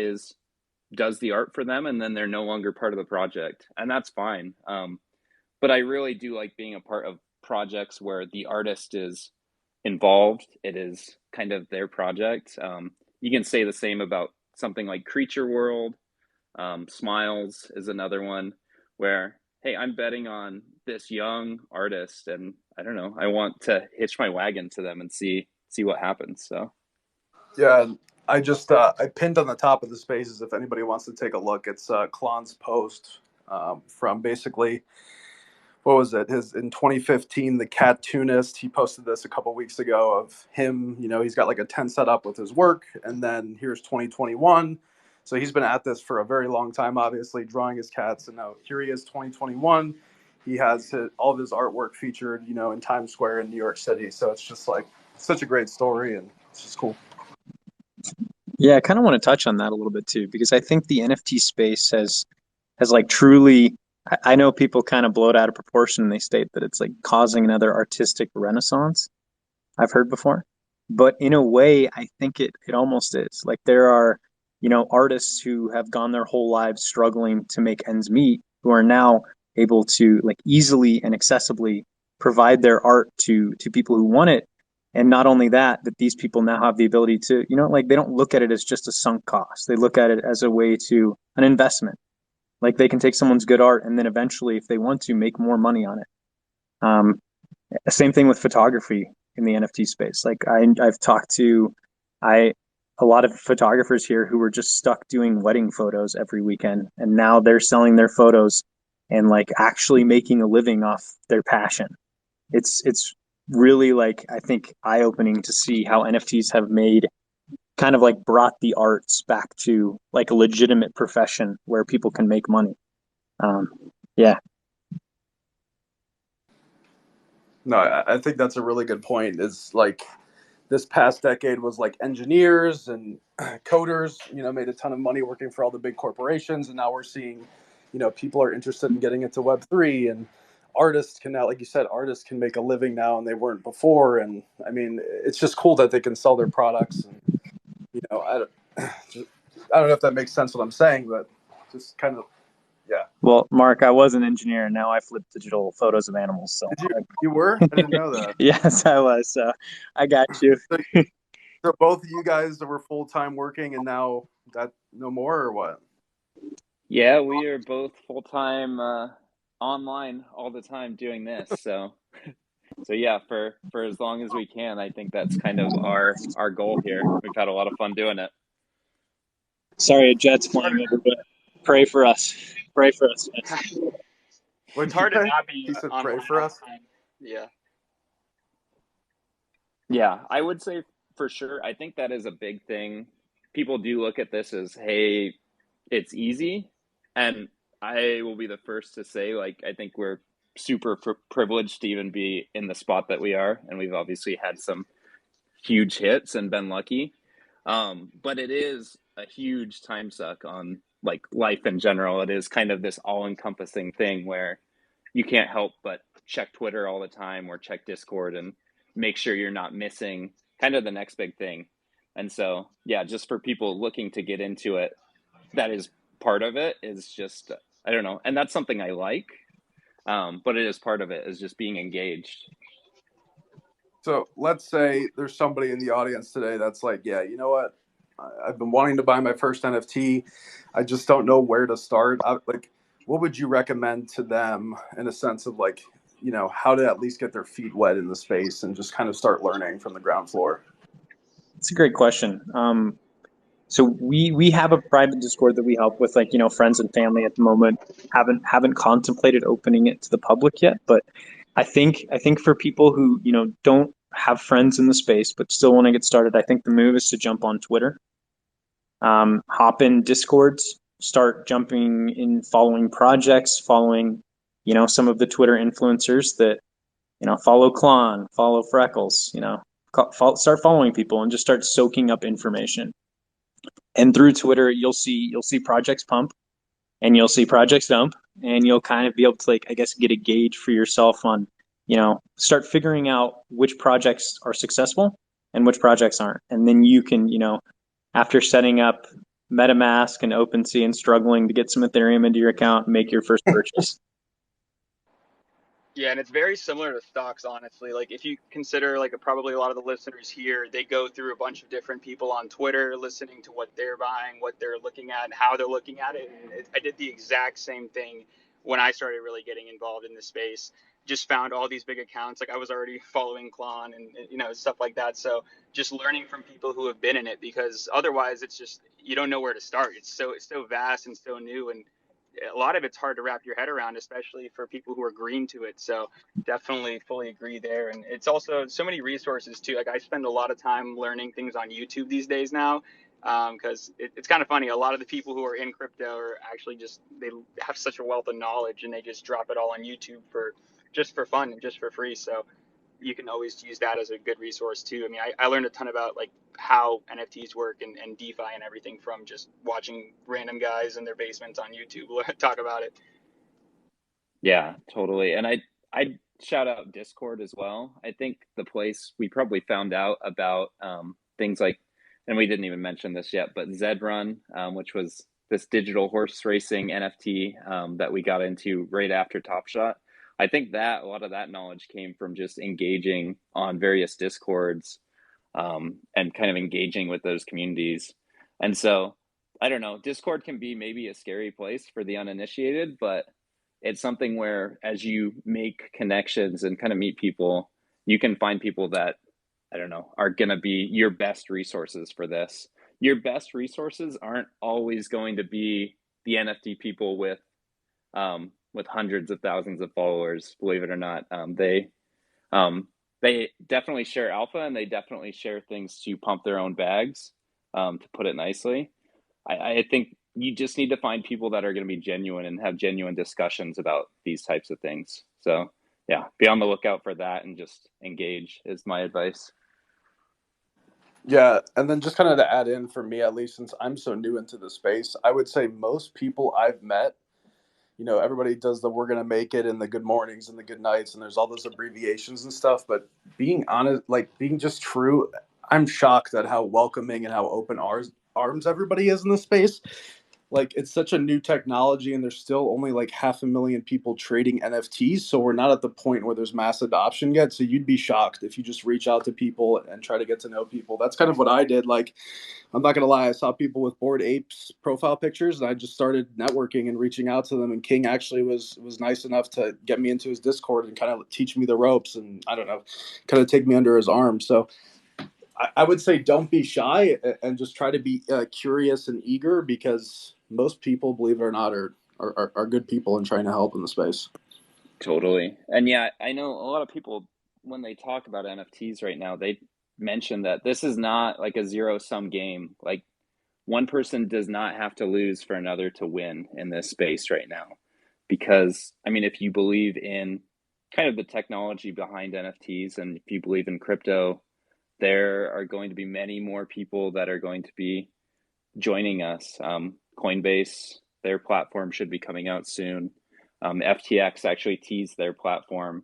does the art for them, and then they're no longer part of the project, and that's fine. But I really do like being a part of projects where the artist is involved. It is kind of their project. You can say the same about something like Creature World. Smiles is another one where hey, I'm betting on this young artist, and I don't know, I want to hitch my wagon to them and see what happens. So Yeah, I just I pinned on the top of the spaces if anybody wants to take a look. It's Klon's post from basically what was it? His in 2015, the cartoonist. He posted this a couple weeks ago of him. You know, he's got like a tent set up with his work, and then here's 2021. So he's been at this for a very long time, obviously drawing his cats, and now here he is, 2021. He has all of his artwork featured, you know, in Times Square in New York City. So it's just like such a great story, and it's just cool. Yeah, I kind of want to touch on that a little bit too, because I think the NFT space has like truly, I know people kind of blow it out of proportion and they state that it's like causing another artistic renaissance. I've heard before. But in a way, I think it almost is. Like there are, artists who have gone their whole lives struggling to make ends meet, who are now able to like easily and accessibly provide their art to people who want it. And not only that, that these people now have the ability to, like they don't look at it as just a sunk cost. They look at it as a way to an investment. Like they can take someone's good art and then eventually, if they want to, make more money on it. Um, Same thing with photography in the NFT space. Like I've talked to I a lot of photographers here who were just stuck doing wedding photos every weekend, and now they're selling their photos and like actually making a living off their passion. It's really like I think eye-opening to see how NFTs have made kind of like brought the arts back to like a legitimate profession where people can make money. Um, yeah, No, I think that's a really good point. Is like this past decade was like engineers and coders, you know, made a ton of money working for all the big corporations, and now we're seeing, you know, people are interested in getting into Web3, and artists can now, like you said, artists can make a living now, and they weren't before. And I mean, it's just cool that they can sell their products. And, you know, I don't know if that makes sense what I'm saying, but just kind of yeah. well, Mark, I was an engineer and now I flip digital photos of animals. So, You were? I didn't know that. yes, I was. So, I got you. So, so both of you guys that were full time working, and now that no more, or what? yeah, we are both full-time online all the time doing this. So yeah, for as long as we can, I think that's kind of our goal here. We've had a lot of fun doing it. Sorry, a jet's flying over, but pray for us. Pray for us. What'd It's you hard to say? not be He said, "Pray online for all us." the time. Yeah. Yeah, I would say for sure. I think that is a big thing. People do look at this as, hey, it's easy. And I will be the first to say, like, I think we're super privileged to even be in the spot that we are. And we've obviously had some huge hits and been lucky. But it is a huge time suck on like life in general. It is kind of this all encompassing thing where you can't help but check Twitter all the time or check Discord and make sure you're not missing kind of the next big thing. And so, yeah, just for people looking to get into it, that is part of it is just, I don't know. And that's something I like. But it is part of it is just being engaged. So let's say there's somebody in the audience today that's like, yeah, you know what? I've been wanting to buy my first NFT. I just don't know where to start. Like, what would you recommend to them in a sense of like, you know, how to at least get their feet wet in the space and just kind of start learning from the ground floor? It's a great question. So we have a private Discord that we help with, like friends and family at the moment. Haven't contemplated opening it to the public yet, but I think for people who don't have friends in the space but still want to get started, I think the move is to jump on Twitter, hop in Discords, start jumping in, following projects, following some of the Twitter influencers that follow Klon, follow Freckles, start following people and just start soaking up information. And through Twitter, you'll see projects pump and you'll see projects dump, and you'll kind of be able to, like, I guess, get a gauge for yourself on, start figuring out which projects are successful and which projects aren't. And then you can, after setting up MetaMask and OpenSea and struggling to get some Ethereum into your account, make your first purchase. Yeah, and it's very similar to stocks, honestly. Like if you consider like probably a lot of the listeners here, they go through a bunch of different people on Twitter, listening to what they're buying, what they're looking at, and how they're looking at it. And I did the exact same thing when I started really getting involved in this space, just found all these big accounts. Like I was already following Klon and stuff like that. So just learning from people who have been in it, because otherwise it's just, you don't know where to start. It's so vast and so new, and a lot of it's hard to wrap your head around, especially for people who are green to it. So definitely fully agree there. And it's also so many resources too. Like I spend a lot of time learning things on YouTube these days now, because it's kind of funny. A lot of the people who are in crypto are actually they have such a wealth of knowledge, and they just drop it all on YouTube for fun and just for free. So you can always use that as a good resource too. I mean, I learned a ton about like how NFTs work and DeFi and everything from just watching random guys in their basements on YouTube talk about it. Yeah, totally. And I shout out Discord as well. I think the place we probably found out about things like, and we didn't even mention this yet, but Zed Run, which was this digital horse racing NFT that we got into right after Top Shot. I think that a lot of that knowledge came from just engaging on various Discords and kind of engaging with those communities. And so, I don't know, Discord can be maybe a scary place for the uninitiated, but it's something where as you make connections and kind of meet people, you can find people that, I don't know, are going to be your best resources for this. Your best resources aren't always going to be the NFT people with hundreds of thousands of followers, believe it or not. They definitely share alpha, and they definitely share things to pump their own bags, to put it nicely. I think you just need to find people that are going to be genuine and have genuine discussions about these types of things. So yeah, be on the lookout for that and just engage is my advice. Yeah, and then just kind of to add in for me, at least since I'm so new into the space, I would say most people I've met, everybody does the "we're gonna make it" and the good mornings and the good nights, and there's all those abbreviations and stuff. But being honest, like being just true, I'm shocked at how welcoming and how open arms everybody is in the space. Like it's such a new technology, and there's still only like 500,000 people trading NFTs, so we're not at the point where there's mass adoption yet. So you'd be shocked if you just reach out to people and try to get to know people. That's kind of what I did. Like, I'm not gonna lie, I saw people with Bored Apes profile pictures, and I just started networking and reaching out to them. And King actually was nice enough to get me into his Discord and kind of teach me the ropes, and I don't know, kind of take me under his arm. So I would say don't be shy and just try to be curious and eager, because most people, believe it or not, are good people and trying to help in the space. Totally. And yeah, I know a lot of people, when they talk about NFTs right now, they mention that this is not like a zero-sum game. Like one person does not have to lose for another to win in this space right now. Because, I mean, if you believe in kind of the technology behind NFTs, and if you believe in crypto, there are going to be many more people that are going to be joining us. Coinbase, their platform should be coming out soon. FTX actually teased their platform.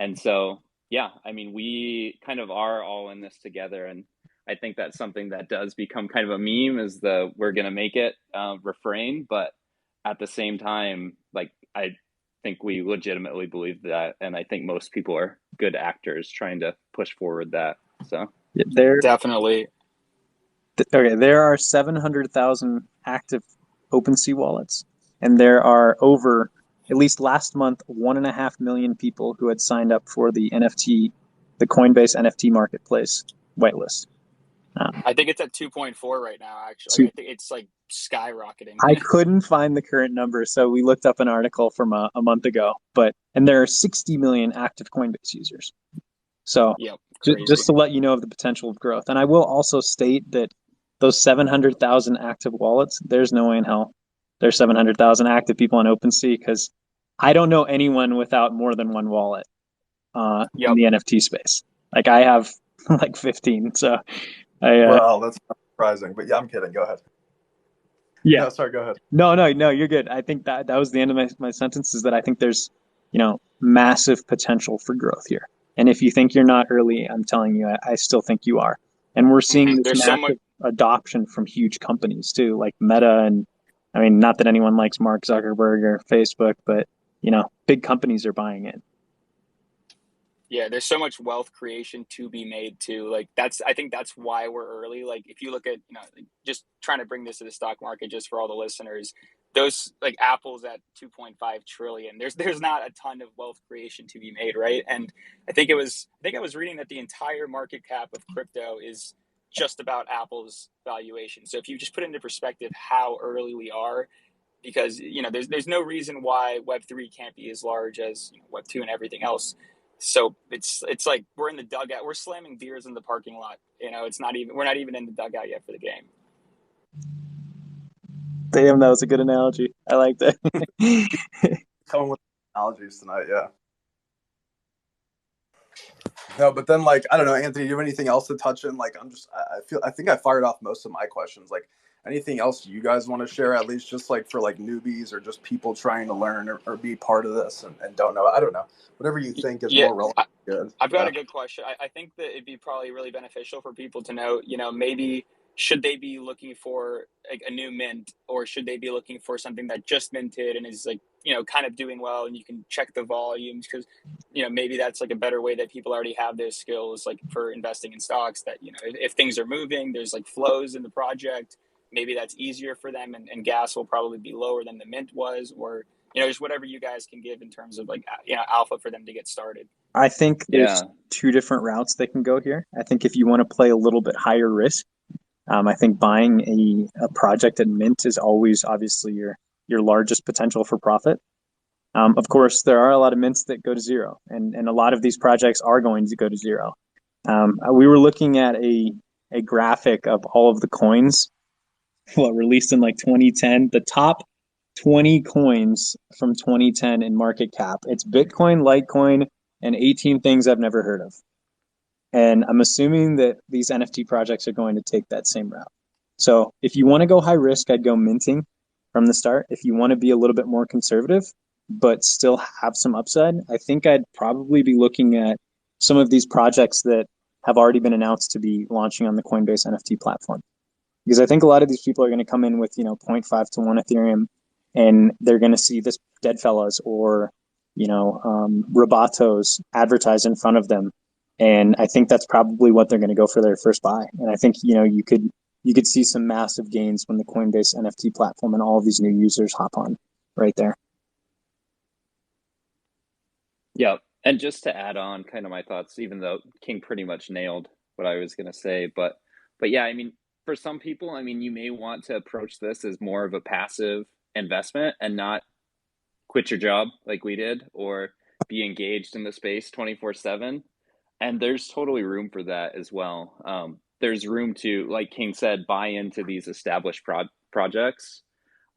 And so, yeah, I mean, we kind of are all in this together. And I think that's something that does become kind of a meme, is the "we're going to make it" refrain. But at the same time, like, I think we legitimately believe that. And I think most people are good actors trying to push forward that. So Definitely. There are 700,000 active OpenSea wallets, and there are over, at least last month, 1.5 million people who had signed up for the Coinbase NFT marketplace whitelist. I think it's at 2.4 right now, actually. I think it's like skyrocketing. I couldn't find the current number, so we looked up an article from a month ago. And there are 60 million active Coinbase users. So yep, just to let you know of the potential of growth. And I will also state that those 700,000 active wallets, there's no way in hell there's 700,000 active people on OpenSea, because I don't know anyone without more than one wallet in the NFT space. Like I have like 15, so well, that's not surprising, but yeah, I'm kidding. Go ahead. Yeah. No, sorry, go ahead. No, you're good. I think that was the end of my sentence, is that I think there's, massive potential for growth here. And if you think you're not early, I'm telling you, I still think you are. And we're seeing this massive adoption from huge companies too, like Meta. And I mean, not that anyone likes Mark Zuckerberg or Facebook, but big companies are buying it. Yeah, there's so much wealth creation to be made too. Like I think that's why we're early. Like if you look at, just trying to bring this to the stock market just for all the listeners, those like Apple's at 2.5 trillion. There's not a ton of wealth creation to be made, right? And I was reading that the entire market cap of crypto is just about Apple's valuation. So if you just put into perspective how early we are, because there's no reason why Web3 can't be as large as Web2 and everything else. So it's like we're in the dugout, we're slamming beers in the parking lot. We're not even in the dugout yet for the game. Damn, that was a good analogy. I like that. Coming with analogies tonight, yeah. No, but then like I don't know, Anthony, do you have anything else to touch in? Like I think I fired off most of my questions. Like anything else you guys want to share, at least just like for like newbies or just people trying to learn or be part of this and don't know. I don't know. Whatever you think is more relevant. Good. I've got a good question. I think that it'd be probably really beneficial for people to know, maybe should they be looking for like a new mint, or should they be looking for something that just minted and is like, kind of doing well, and you can check the volumes, because, maybe that's like a better way that people already have those skills, like for investing in stocks, that, if things are moving, there's like flows in the project, maybe that's easier for them, and gas will probably be lower than the mint was, or, just whatever you guys can give in terms of like, alpha for them to get started. I think there's two different routes they can go here. I think if you want to play a little bit higher risk, I think buying a project at mint is always obviously your largest potential for profit. Of course, there are a lot of mints that go to zero, and a lot of these projects are going to go to zero. We were looking at a graphic of all of the coins, released in like 2010, the top 20 coins from 2010 in market cap. It's Bitcoin, Litecoin, and 18 things I've never heard of. And I'm assuming that these NFT projects are going to take that same route. So if you want to go high risk, I'd go minting from the start. If you want to be a little bit more conservative, but still have some upside, I think I'd probably be looking at some of these projects that have already been announced to be launching on the Coinbase NFT platform. Because I think a lot of these people are going to come in with, 0.5 to 1 Ethereum, and they're going to see this Deadfellas or, Robotos advertised in front of them. And I think that's probably what they're going to go for their first buy. And I think, you could see some massive gains when the Coinbase NFT platform and all of these new users hop on right there. Yeah. And just to add on kind of my thoughts, even though King pretty much nailed what I was going to say, but yeah, I mean, for some people, I mean, you may want to approach this as more of a passive investment and not quit your job like we did, or be engaged in the space 24/7. And there's totally room for that as well. There's room to, like King said, buy into these established projects.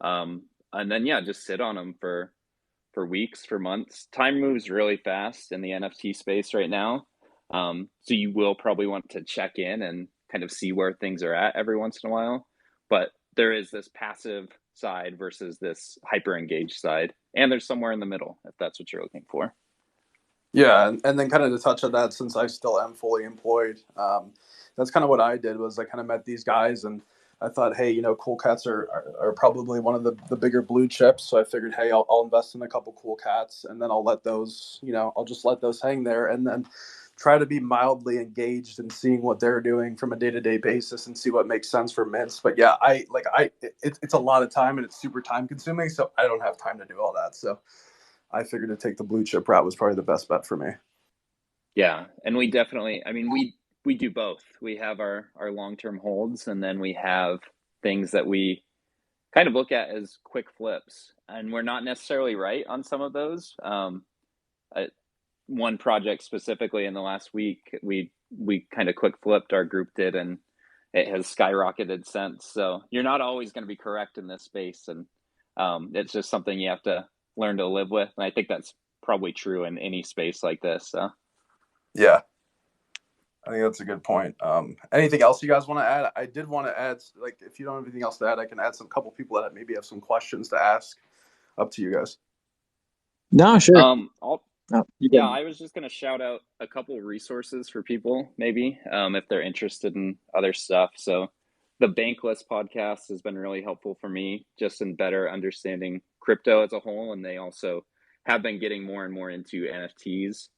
And then, just sit on them for weeks, for months. Time moves really fast in the NFT space right now. So you will probably want to check in and kind of see where things are at every once in a while. But there is this passive side versus this hyper engaged side. And there's somewhere in the middle, if that's what you're looking for. Yeah, and then kind of to touch on that, since I still am fully employed, that's kind of what I did. Was I kind of met these guys, and I thought, hey, Cool Cats are probably one of the bigger blue chips. So I figured, hey, I'll invest in a couple Cool Cats, and then I'll let those, I'll just let those hang there, and then try to be mildly engaged in seeing what they're doing from a day-to-day basis and see what makes sense for mints. But yeah, it's a lot of time, and it's super time consuming, so I don't have time to do all that. So I figured to take the blue chip route was probably the best bet for me. Yeah, and we definitely, I mean, we do both. We have our long-term holds, and then we have things that we kind of look at as quick flips, and we're not necessarily right on some of those. One project specifically in the last week, we kind of quick flipped, our group did, and it has skyrocketed since. So you're not always going to be correct in this space, and it's just something you have to learn to live with. And I think that's probably true in any space like this. So. Yeah, I think that's a good point. Anything else you guys want to add? I did want to add, like, if you don't have anything else to add, I can add some couple people that maybe have some questions to ask. Up to you guys. No, sure. I was just going to shout out a couple of resources for people, maybe, if they're interested in other stuff. So the Bankless podcast has been really helpful for me, just in better understanding crypto as a whole. And they also have been getting more and more into NFTs.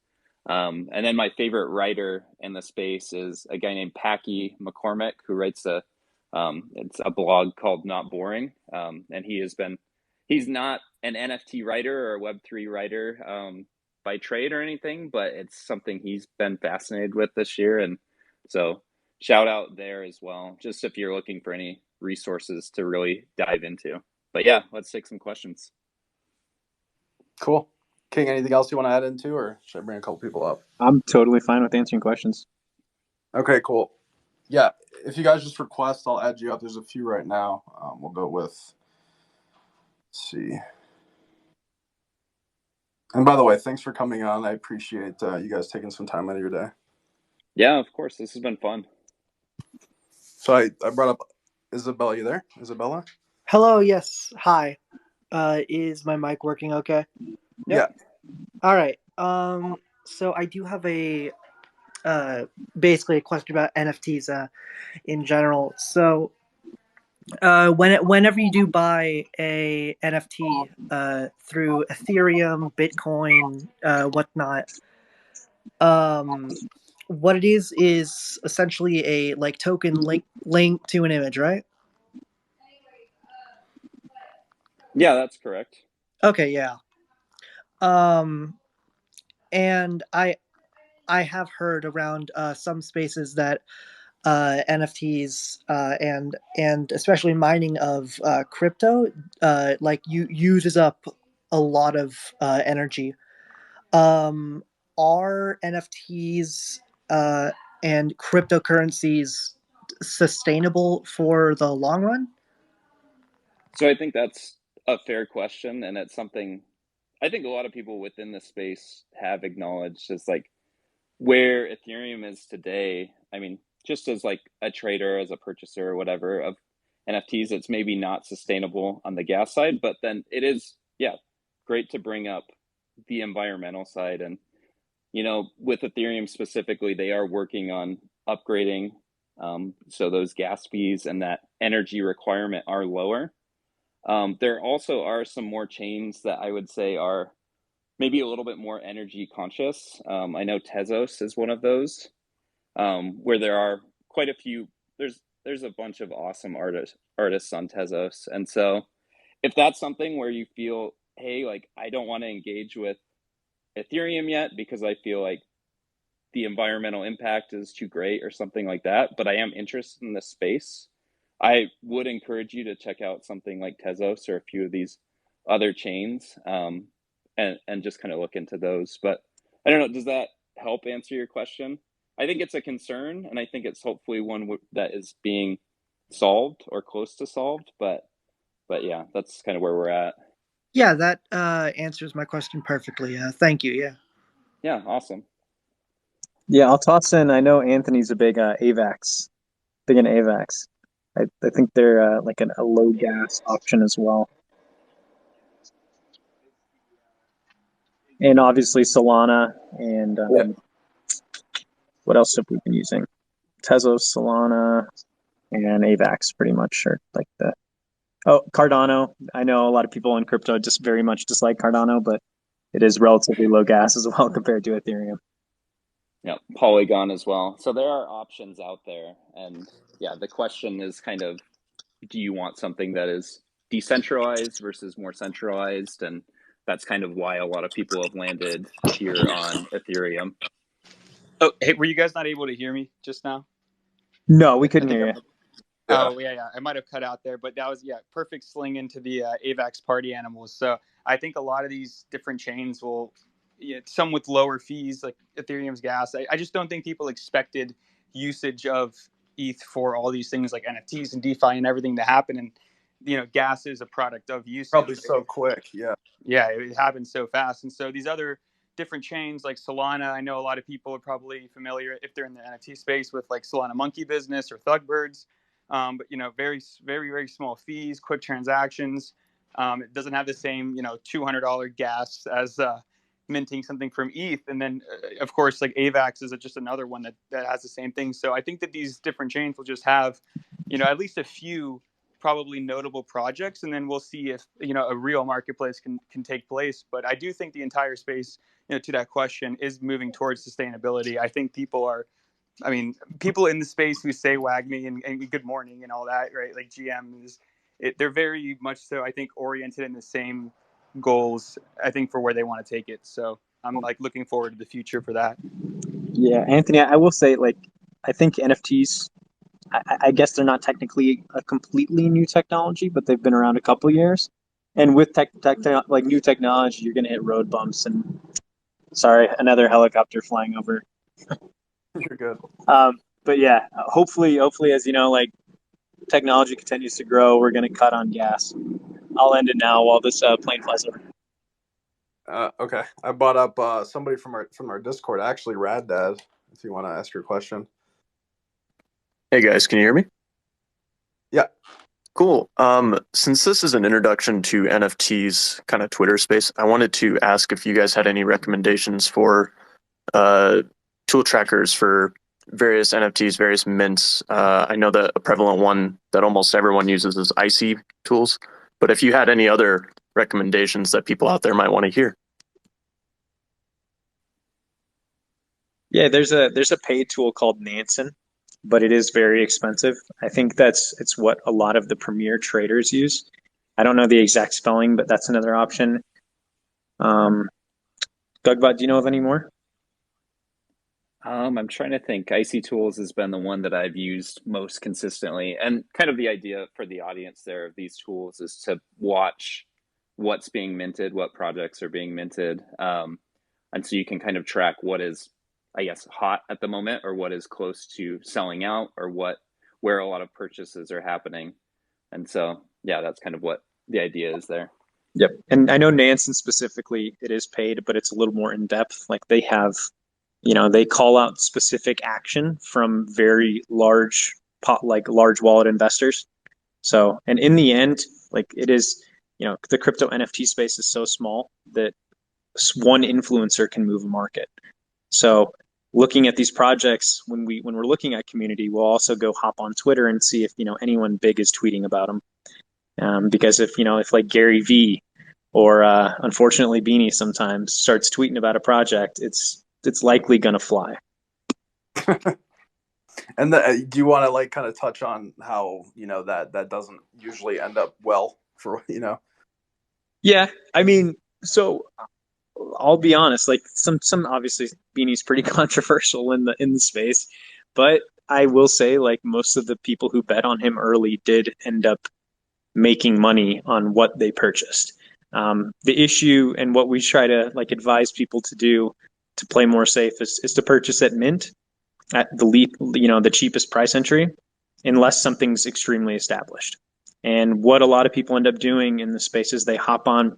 And then my favorite writer in the space is a guy named Packy McCormick, who writes it's a blog called Not Boring. And he has been he's not an NFT writer or a Web3 writer by trade or anything, but it's something he's been fascinated with this year. And so shout out there as well, just if you're looking for any resources to really dive into. But yeah, let's take some questions. Cool. King, anything else you want to add into, or should I bring a couple people up? I'm totally fine with answering questions. Okay, cool. Yeah, if you guys just request, I'll add you up. There's a few right now. We'll go with, let's see. And by the way, thanks for coming on. I appreciate you guys taking some time out of your day. Yeah, of course. This has been fun. So I brought up Isabella. You there? Isabella? Hello, yes. Hi. Is my mic working okay? Yeah. All right. So I do have a basically a question about NFTs in general. So whenever you do buy a NFT through Ethereum, Bitcoin, whatnot, what it is essentially a like token link to an image, right? Yeah, that's correct. Okay, yeah. And I have heard around some spaces that NFTs and especially mining of crypto like uses up a lot of energy. Are NFTs and cryptocurrencies sustainable for the long run? So I think that's a fair question, and it's something I think a lot of people within the space have acknowledged is like where Ethereum is today. I mean, just as like a trader, as a purchaser or whatever of NFTs, it's maybe not sustainable on the gas side, but then it is, yeah, great to bring up the environmental side. And, you know, with Ethereum specifically, they are working on upgrading. So those gas fees and that energy requirement are lower. There also are some more chains that I would say are maybe a little bit more energy conscious. I know Tezos is one of those, where there are quite a few. There's a bunch of awesome artists on Tezos, and so if that's something where you feel, hey, like I don't want to engage with Ethereum yet because I feel like the environmental impact is too great or something like that, but I am interested in this space, I would encourage you to check out something like Tezos or a few of these other chains, and just kind of look into those. But I don't know, does that help answer your question? I think it's a concern, and I think it's hopefully one that is being solved or close to solved. But yeah, that's kind of where we're at. Yeah, that answers my question perfectly. Thank you. Yeah. Yeah, awesome. Yeah, I'll toss in. I know Anthony's a big AVAX, big in AVAX. I think they're like a low gas option as well. And obviously Solana and what else have we been using? Tezos, Solana, and AVAX pretty much are like the. Oh, Cardano. I know a lot of people in crypto just very much dislike Cardano, but it is relatively low gas as well compared to Ethereum. Yeah, Polygon as well. So there are options out there. And yeah, the question is kind of, do you want something that is decentralized versus more centralized? And that's kind of why a lot of people have landed here on Ethereum. Oh, hey, were you guys not able to hear me just now? No, we couldn't I think hear I'm- you. Oh, yeah. I might have cut out there, but that was, perfect sling into the AVAX party animals. So I think a lot of these different chains will, some with lower fees, like Ethereum's gas. I just don't think people expected usage of ETH for all these things like NFTs and DeFi and everything to happen. And, gas is a product of usage. Probably so quick. Yeah. Yeah, it happens so fast. And so these other different chains like Solana, I know a lot of people are probably familiar if they're in the NFT space with like Solana Monkey Business or Thugbirds. But very, very, very small fees, quick transactions. It doesn't have the same, $200 gas as minting something from ETH. And then, of course, like AVAX is just another one that has the same thing. So I think that these different chains will just have, at least a few probably notable projects, and then we'll see if a real marketplace can take place. But I do think the entire space, to that question, is moving towards sustainability. I think people in the space who say WAGMI and good morning and all that, right? Like GM they're very much so, I think, oriented in the same goals, I think, for where they want to take it. So I'm like looking forward to the future for that. Yeah, Anthony, I will say, like, I think NFTs, I guess they're not technically a completely new technology, but they've been around a couple years. And with like new technology, you're going to hit road bumps. And sorry, another helicopter flying over. You're good. But yeah, hopefully, as you know, like technology continues to grow, we're going to cut on gas. I'll end it now while this plane flies over. Okay, I brought up somebody from our Discord, actually, Rad Dad. If you want to ask your question. Hey guys, can you hear me? Yeah. Cool. Since this is an introduction to NFTs kind of Twitter space, I wanted to ask if you guys had any recommendations for tool trackers for various NFTs, various mints. I know that a prevalent one that almost everyone uses is IC tools, but if you had any other recommendations that people out there might want to hear. Yeah, there's a paid tool called Nansen, but it is very expensive. I think it's what a lot of the premier traders use. I don't know the exact spelling, but that's another option. Dogbot, do you know of any more? I'm trying to think. Icy Tools has been the one that I've used most consistently. And kind of the idea for the audience there of these tools is to watch what's being minted, what projects are being minted. And so you can kind of track what is, I guess, hot at the moment, or what is close to selling out, or where a lot of purchases are happening. And so, yeah, that's kind of what the idea is there. Yep. And I know Nansen specifically, it is paid, but it's a little more in depth. Like they have, they call out specific action from very large large wallet investors. So, and in the end, like it is, the crypto NFT space is so small that one influencer can move a market. So looking at these projects, when we're looking at community, we'll also go hop on Twitter and see if anyone big is tweeting about them. Because if like Gary V or unfortunately Beanie sometimes starts tweeting about a project, it's likely gonna fly. And do you want to like kind of touch on how that doesn't usually end up well for Yeah, I mean, so I'll be honest, like some obviously Beanie's pretty controversial in the space, but I will say like most of the people who bet on him early did end up making money on what they purchased. The issue and what we try to like advise people to do to play more safe is to purchase at mint at the cheapest price entry, unless something's extremely established. And what a lot of people end up doing in the space is they hop on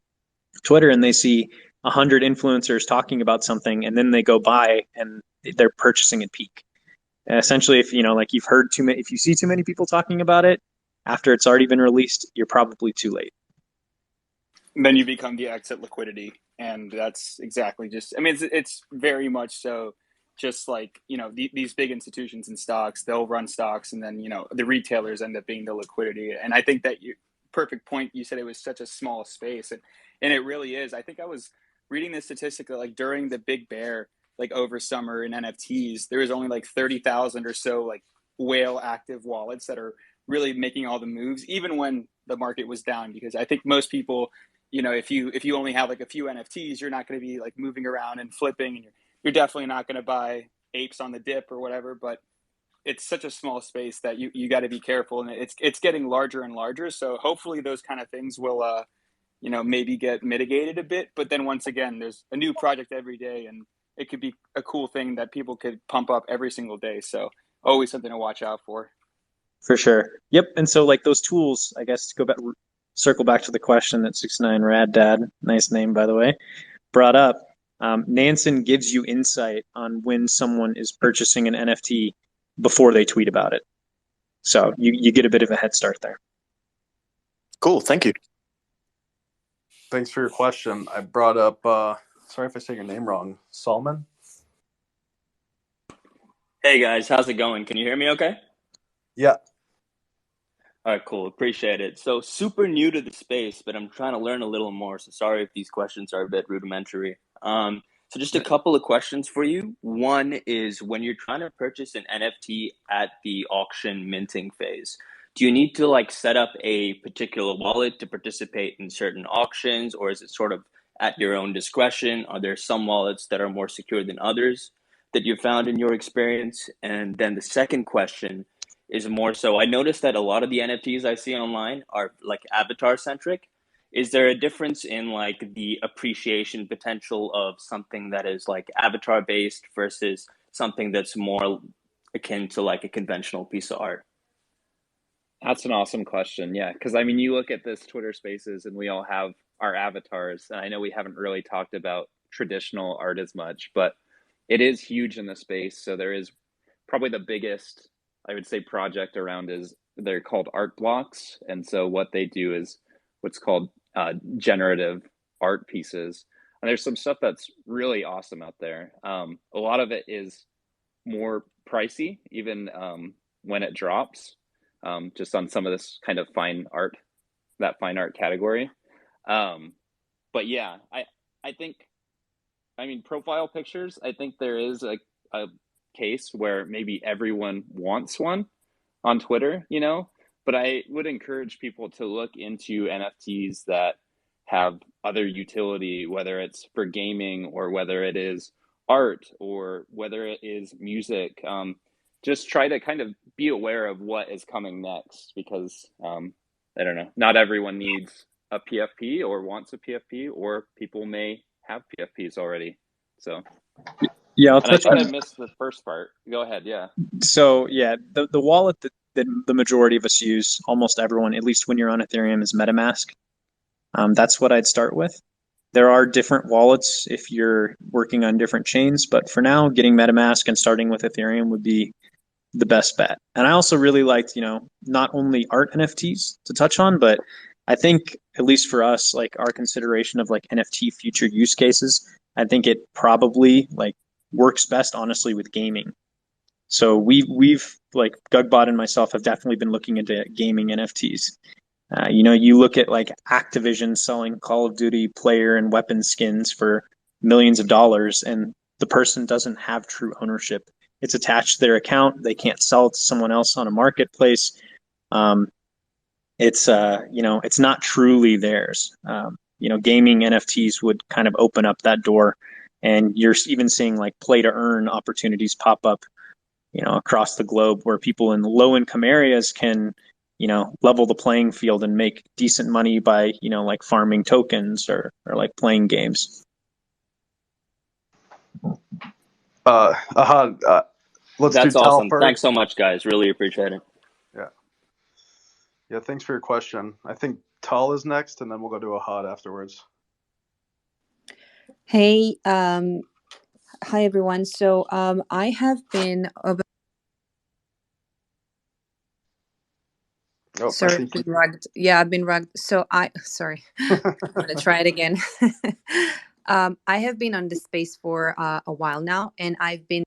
Twitter and they see 100 influencers talking about something, and then they go buy and they're purchasing at peak. And essentially, if like you've heard too many, if you see too many people talking about it after it's already been released, you're probably too late. Then you become the exit liquidity, and that's exactly just. I mean, it's very much so. Just like these big institutions and stocks, they'll run stocks, and then the retailers end up being the liquidity. And I think that perfect point. You said it was such a small space, and it really is. I think I was reading this statistic that like during the big bear, like over summer in NFTs, there was only like 30,000 or so like whale active wallets that are really making all the moves, even when the market was down. Because I think most people, if you only have like a few NFTs, you're not going to be like moving around and flipping, and you're definitely not going to buy apes on the dip or whatever. But it's such a small space that you got to be careful, and it's getting larger and larger. So hopefully those kind of things will maybe get mitigated a bit. But then once again, there's a new project every day, and it could be a cool thing that people could pump up every single day. So always something to watch out for. For sure. Yep. And so like those tools, I guess to circle back to the question that 69 Rad Dad, nice name by the way, brought up. Nansen gives you insight on when someone is purchasing an NFT before they tweet about it. So you get a bit of a head start there. Cool. Thank you. Thanks for your question. I brought up, sorry if I say your name wrong, Salman? Hey guys, how's it going? Can you hear me okay? Yeah. All right, cool. Appreciate it. So super new to the space, but I'm trying to learn a little more. So sorry if these questions are a bit rudimentary. So just a couple of questions for you. One is when you're trying to purchase an NFT at the auction minting phase, do you need to like set up a particular wallet to participate in certain auctions, or is it sort of at your own discretion? Are there some wallets that are more secure than others that you found in your experience? And then the second question is more so, I noticed that a lot of the NFTs I see online are like avatar centric. Is there a difference in like the appreciation potential of something that is like avatar based versus something that's more akin to like a conventional piece of art? That's an awesome question. Yeah, because I mean, you look at this Twitter Spaces, and we all have our avatars. And I know we haven't really talked about traditional art as much, but it is huge in the space. So there is probably the biggest, I would say, project around is they're called art blocks. And so what they do is what's called generative art pieces. And there's some stuff that's really awesome out there. A lot of it is more pricey, even when it drops, just on some of this kind of fine art, that fine art category. But yeah, I think, I mean, profile pictures, I think there is a case where maybe everyone wants one on Twitter, you know, but I would encourage people to look into NFTs that have other utility, whether it's for gaming or whether it is art or whether it is music. Just try to kind of be aware of what is coming next, because I don't know, not everyone needs a PFP or wants a PFP, or people may have PFPs already. So Yeah, I'll and I touch think I on. missed the first part. Go ahead. Yeah. So yeah, the wallet that the majority of us use, almost everyone, at least when you're on Ethereum, is MetaMask. That's what I'd start with. There are different wallets if you're working on different chains, but for now, getting MetaMask and starting with Ethereum would be the best bet. And I also really liked, not only art NFTs to touch on, but I think, at least for us, like our consideration of like NFT future use cases, I think it probably like works best honestly with gaming. So we've like Gugbot and myself have definitely been looking into gaming NFTs. You look at like Activision selling Call of Duty player and weapon skins for millions of dollars, and the person doesn't have true ownership. It's attached to their account. They can't sell it to someone else on a marketplace. It's not truly theirs. Gaming NFTs would kind of open up that door, and you're even seeing like play to earn opportunities pop up, across the globe, where people in low income areas can, level the playing field and make decent money by, like farming tokens or like playing games. Let's That's do Tal awesome. first. Thanks so much, guys. Really appreciate it. Yeah, thanks for your question. I think Tal is next, and then we'll go to Ahad afterwards. Hey, hi everyone. So I have been sorry, been rugged. Yeah, I've been rugged. So sorry, I'm gonna try it again. I have been on this space for a while now, and I've been.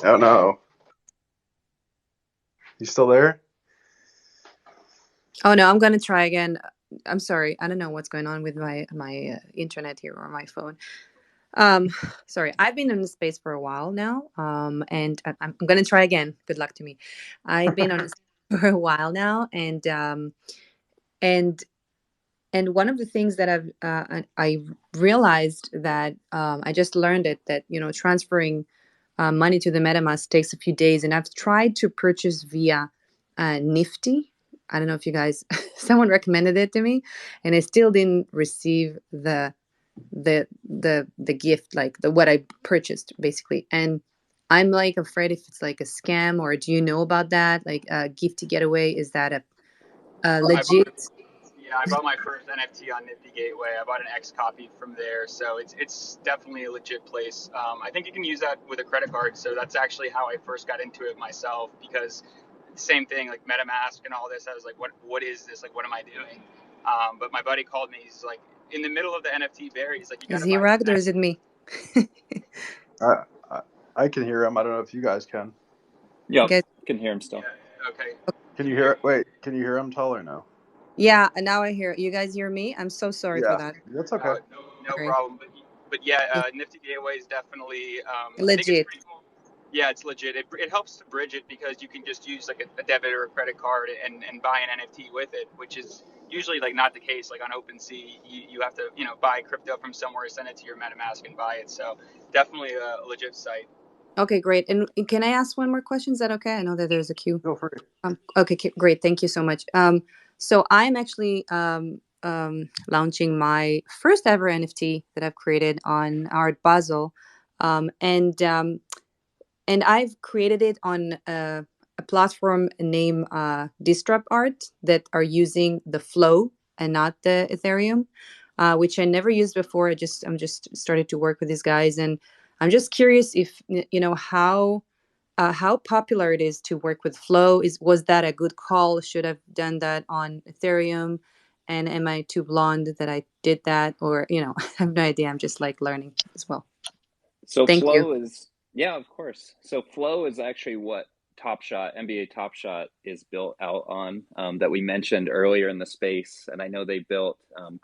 Oh no, you still there? Oh no, I'm gonna try again. I'm sorry. I don't know what's going on with my internet here or my phone. Sorry, I've been in the space for a while now, and I'm gonna try again. Good luck to me. I've been on this for a while now, and one of the things that I realized that I just learned it, that transferring money to the MetaMask takes a few days, and I've tried to purchase via Nifty. I don't know if you guys, someone recommended it to me, and I still didn't receive the gift, like what I purchased basically. And I'm like afraid if it's like a scam, or do you know about that? Like Gifty Getaway, is that a legit? I bought my first NFT on Nifty Gateway. I bought an X copy from there, so it's definitely a legit place. I think you can use that with a credit card, so that's actually how I first got into it myself, because same thing, like MetaMask and all this, I was like, what is this? Like, what am I doing? But my buddy called me. He's like, in the middle of the NFT bear, he's like, you gotta is he rugged or is it me? I can hear him. I don't know if you guys can. Yeah, can hear him still. Yeah, okay. Can you hear? Wait, can you hear him, Tal, or no? Yeah, and now I hear you guys hear me. I'm so sorry for that. That's okay. No problem. But yeah, Nifty Gateway is definitely legit. Yeah, it's legit. It helps to bridge it because you can just use like a debit or a credit card and buy an NFT with it, which is usually like not the case. Like on OpenSea, you have to buy crypto from somewhere, send it to your MetaMask, and buy it. So definitely a legit site. Okay, great. And can I ask one more question? Is that okay? I know that there's a queue. Go for it. Okay, great. Thank you so much. So I'm actually launching my first ever NFT that I've created on Art Basel, and I've created it on a platform named Distrap Art that are using the Flow and not the Ethereum, which I never used before. I'm just started to work with these guys, and I'm just curious if how popular it is to work with Flow. Was that a good call? Should have done that on Ethereum? And am I too blonde that I did that? Or, I have no idea. I'm just like learning as well. So Thank you. Flow is, yeah, of course. So Flow is actually what Top Shot, NBA Top Shot is built out on, that we mentioned earlier in the space. And I know they built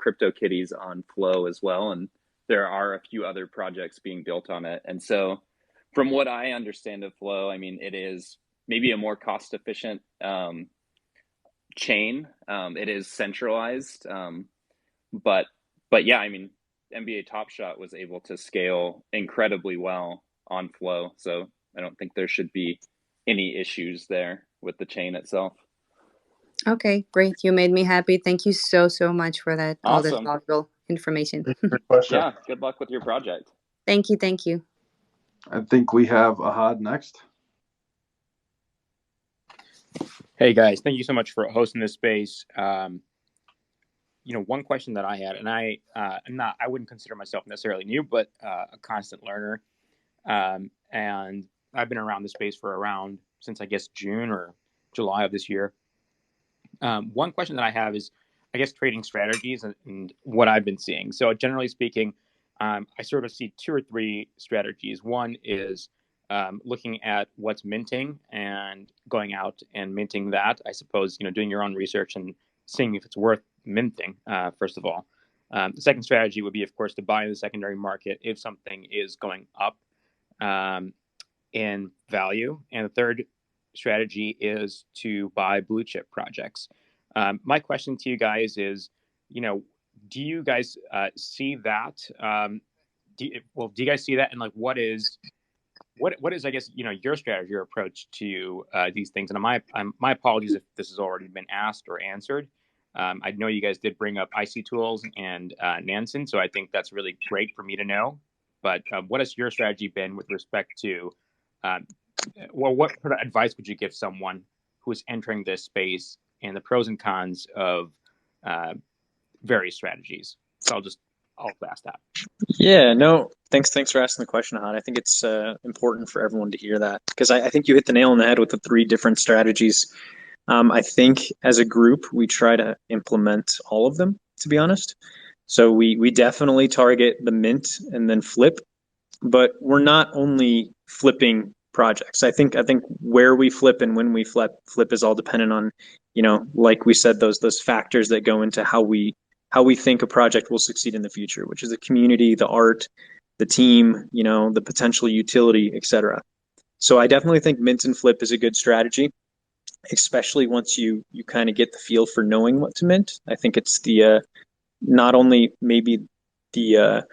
CryptoKitties on Flow as well. And there are a few other projects being built on it. And so from what I understand of Flow, I mean, it is maybe a more cost efficient chain. It is centralized, but yeah, I mean, NBA Top Shot was able to scale incredibly well on Flow, so I don't think there should be any issues there with the chain itself. Okay, great. You made me happy. Thank you so much for that. All that Awesome. valuable information. Good question. Yeah, good luck with your project. Thank you. I think we have Ahad next. Hey guys, thank you so much for hosting this space. One question that I had, and I wouldn't consider myself necessarily new, but a constant learner. And I've been around the space for around since I guess June or July of this year. One question that I have is, I guess, trading strategies and what I've been seeing. So generally speaking, I sort of see two or three strategies. One is looking at what's minting and going out and minting that. I suppose, doing your own research and seeing if it's worth minting, first of all. The second strategy would be, of course, to buy in the secondary market if something is going up in value. And the third strategy is to buy blue chip projects. My question to you guys is, do you guys see that? Do you guys see that? And like, what is, I guess, your strategy, your approach to these things? And my apologies if this has already been asked or answered. I know you guys did bring up IC Tools and Nansen, so I think that's really great for me to know. But what has your strategy been with respect to, what sort of advice would you give someone who is entering this space and the pros and cons of various strategies? So I'll ask that. Yeah, no, thanks for asking the question, Han. I think it's important for everyone to hear that, because I think you hit the nail on the head with the three different strategies. I think as a group, we try to implement all of them, to be honest. So we definitely target the mint and then flip, but we're not only flipping projects. I think where we flip and when we flip is all dependent on, like we said, those factors that go into how we think a project will succeed in the future, which is the community, the art, the team, the potential utility, etc. So I definitely think mint and flip is a good strategy, especially once you kind of get the feel for knowing what to mint. I think it's the not only maybe the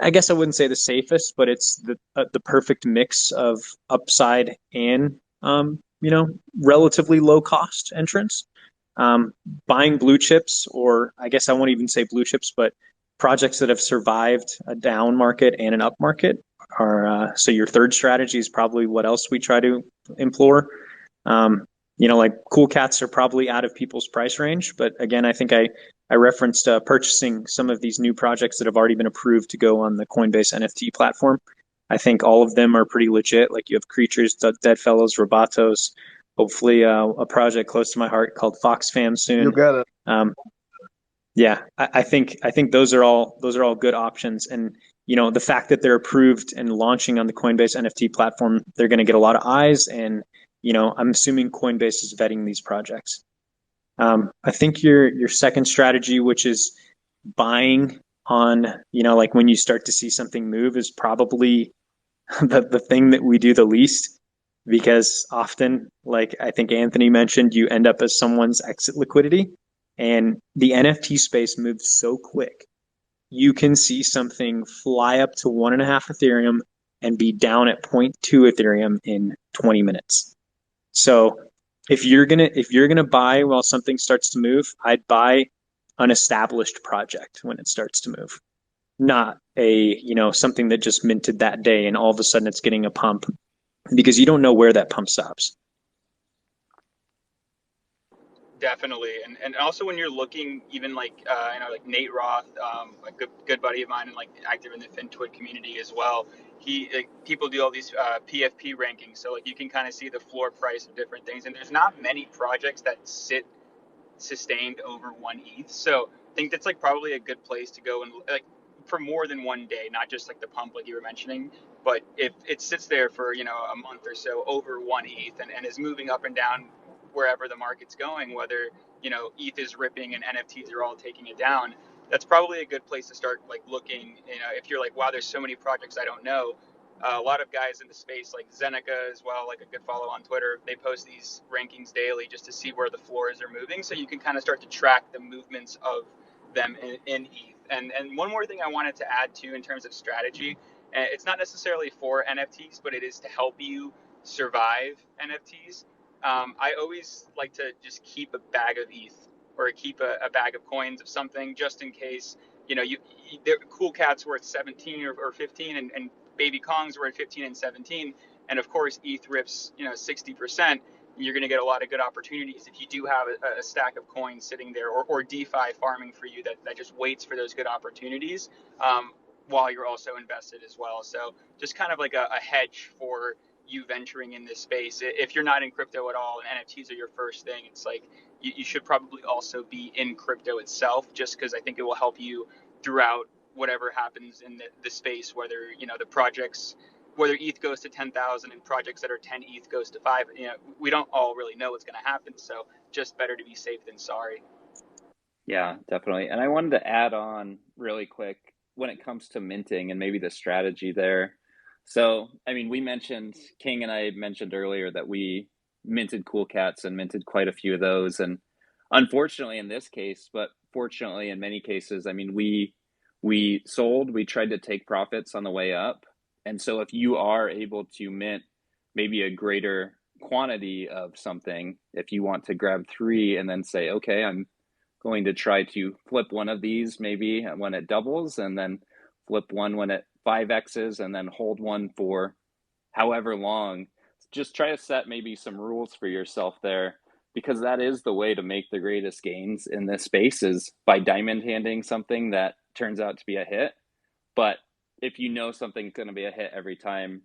I guess I wouldn't say the safest, but it's the perfect mix of upside and relatively low cost entrance. Buying blue chips, or I guess I won't even say blue chips, but projects that have survived a down market and an up market are so your third strategy is probably what else we try to implore. Like cool cats are probably out of people's price range, but again, I think I referenced purchasing some of these new projects that have already been approved to go on the Coinbase NFT platform. I think all of them are pretty legit. Like you have Creatures, Deadfellows, Robotos, hopefully a project close to my heart called Fox Fam soon. You got it. Yeah, I think those are all good options. And the fact that they're approved and launching on the Coinbase NFT platform, they're going to get a lot of eyes. And I'm assuming Coinbase is vetting these projects. I think your second strategy, which is buying on, like when you start to see something move, is probably the thing that we do the least, because often, like I think Anthony mentioned, you end up as someone's exit liquidity. And the NFT space moves so quick. You can see something fly up to 1.5 Ethereum and be down at zero point 0.2 Ethereum in 20 minutes. So if you're gonna buy while something starts to move, I'd buy an established project when it starts to move, not something that just minted that day and all of a sudden it's getting a pump, because you don't know where that pump stops. Definitely, and also when you're looking, even like like Nate Roth, a good buddy of mine, and like active in the FinTwit community as well. People do all these PFP rankings, so like you can kind of see the floor price of different things, and there's not many projects that sit sustained over 1 ETH. So I think that's like probably a good place to go and like for more than one day, not just like the pump like you were mentioning, but if it sits there for a month or so over 1 ETH and is moving up and down wherever the market's going, whether ETH is ripping and NFTs are all taking it down, that's probably a good place to start like looking. If you're like, wow, there's so many projects I don't know. A lot of guys in the space, like Zeneca as well, like a good follow on Twitter, they post these rankings daily just to see where the floors are moving. So you can kind of start to track the movements of them in ETH. And one more thing I wanted to add too in terms of strategy, it's not necessarily for NFTs, but it is to help you survive NFTs. I always like to just keep a bag of ETH or keep a bag of coins of something just in case. Cool Cat's worth 17 or 15, and baby Kongs were at 15 and 17, and of course ETH rips 60%. You're going to get a lot of good opportunities if you do have a stack of coins sitting there, or DeFi farming for you that just waits for those good opportunities, while you're also invested as well. So just kind of like a hedge for you venturing in this space. If you're not in crypto at all and NFTs are your first thing, it's like you should probably also be in crypto itself, just because I think it will help you throughout whatever happens in the space, whether the projects, whether ETH goes to 10,000 and projects that are 10 ETH goes to 5. We don't all really know what's going to happen, so just better to be safe than sorry. Yeah, definitely. And I wanted to add on really quick when it comes to minting and maybe the strategy there. So, I mean, King and I mentioned earlier that we minted Cool Cats and minted quite a few of those. And unfortunately in this case, but fortunately in many cases, I mean, we sold, we tried to take profits on the way up. And so if you are able to mint maybe a greater quantity of something, if you want to grab 3 and then say, okay, I'm going to try to flip one of these maybe when it doubles, and then flip one when it 5x's, and then hold one for however long. Just try to set maybe some rules for yourself there, because that is the way to make the greatest gains in this space, is by diamond handing something that turns out to be a hit. But if you know something's going to be a hit every time,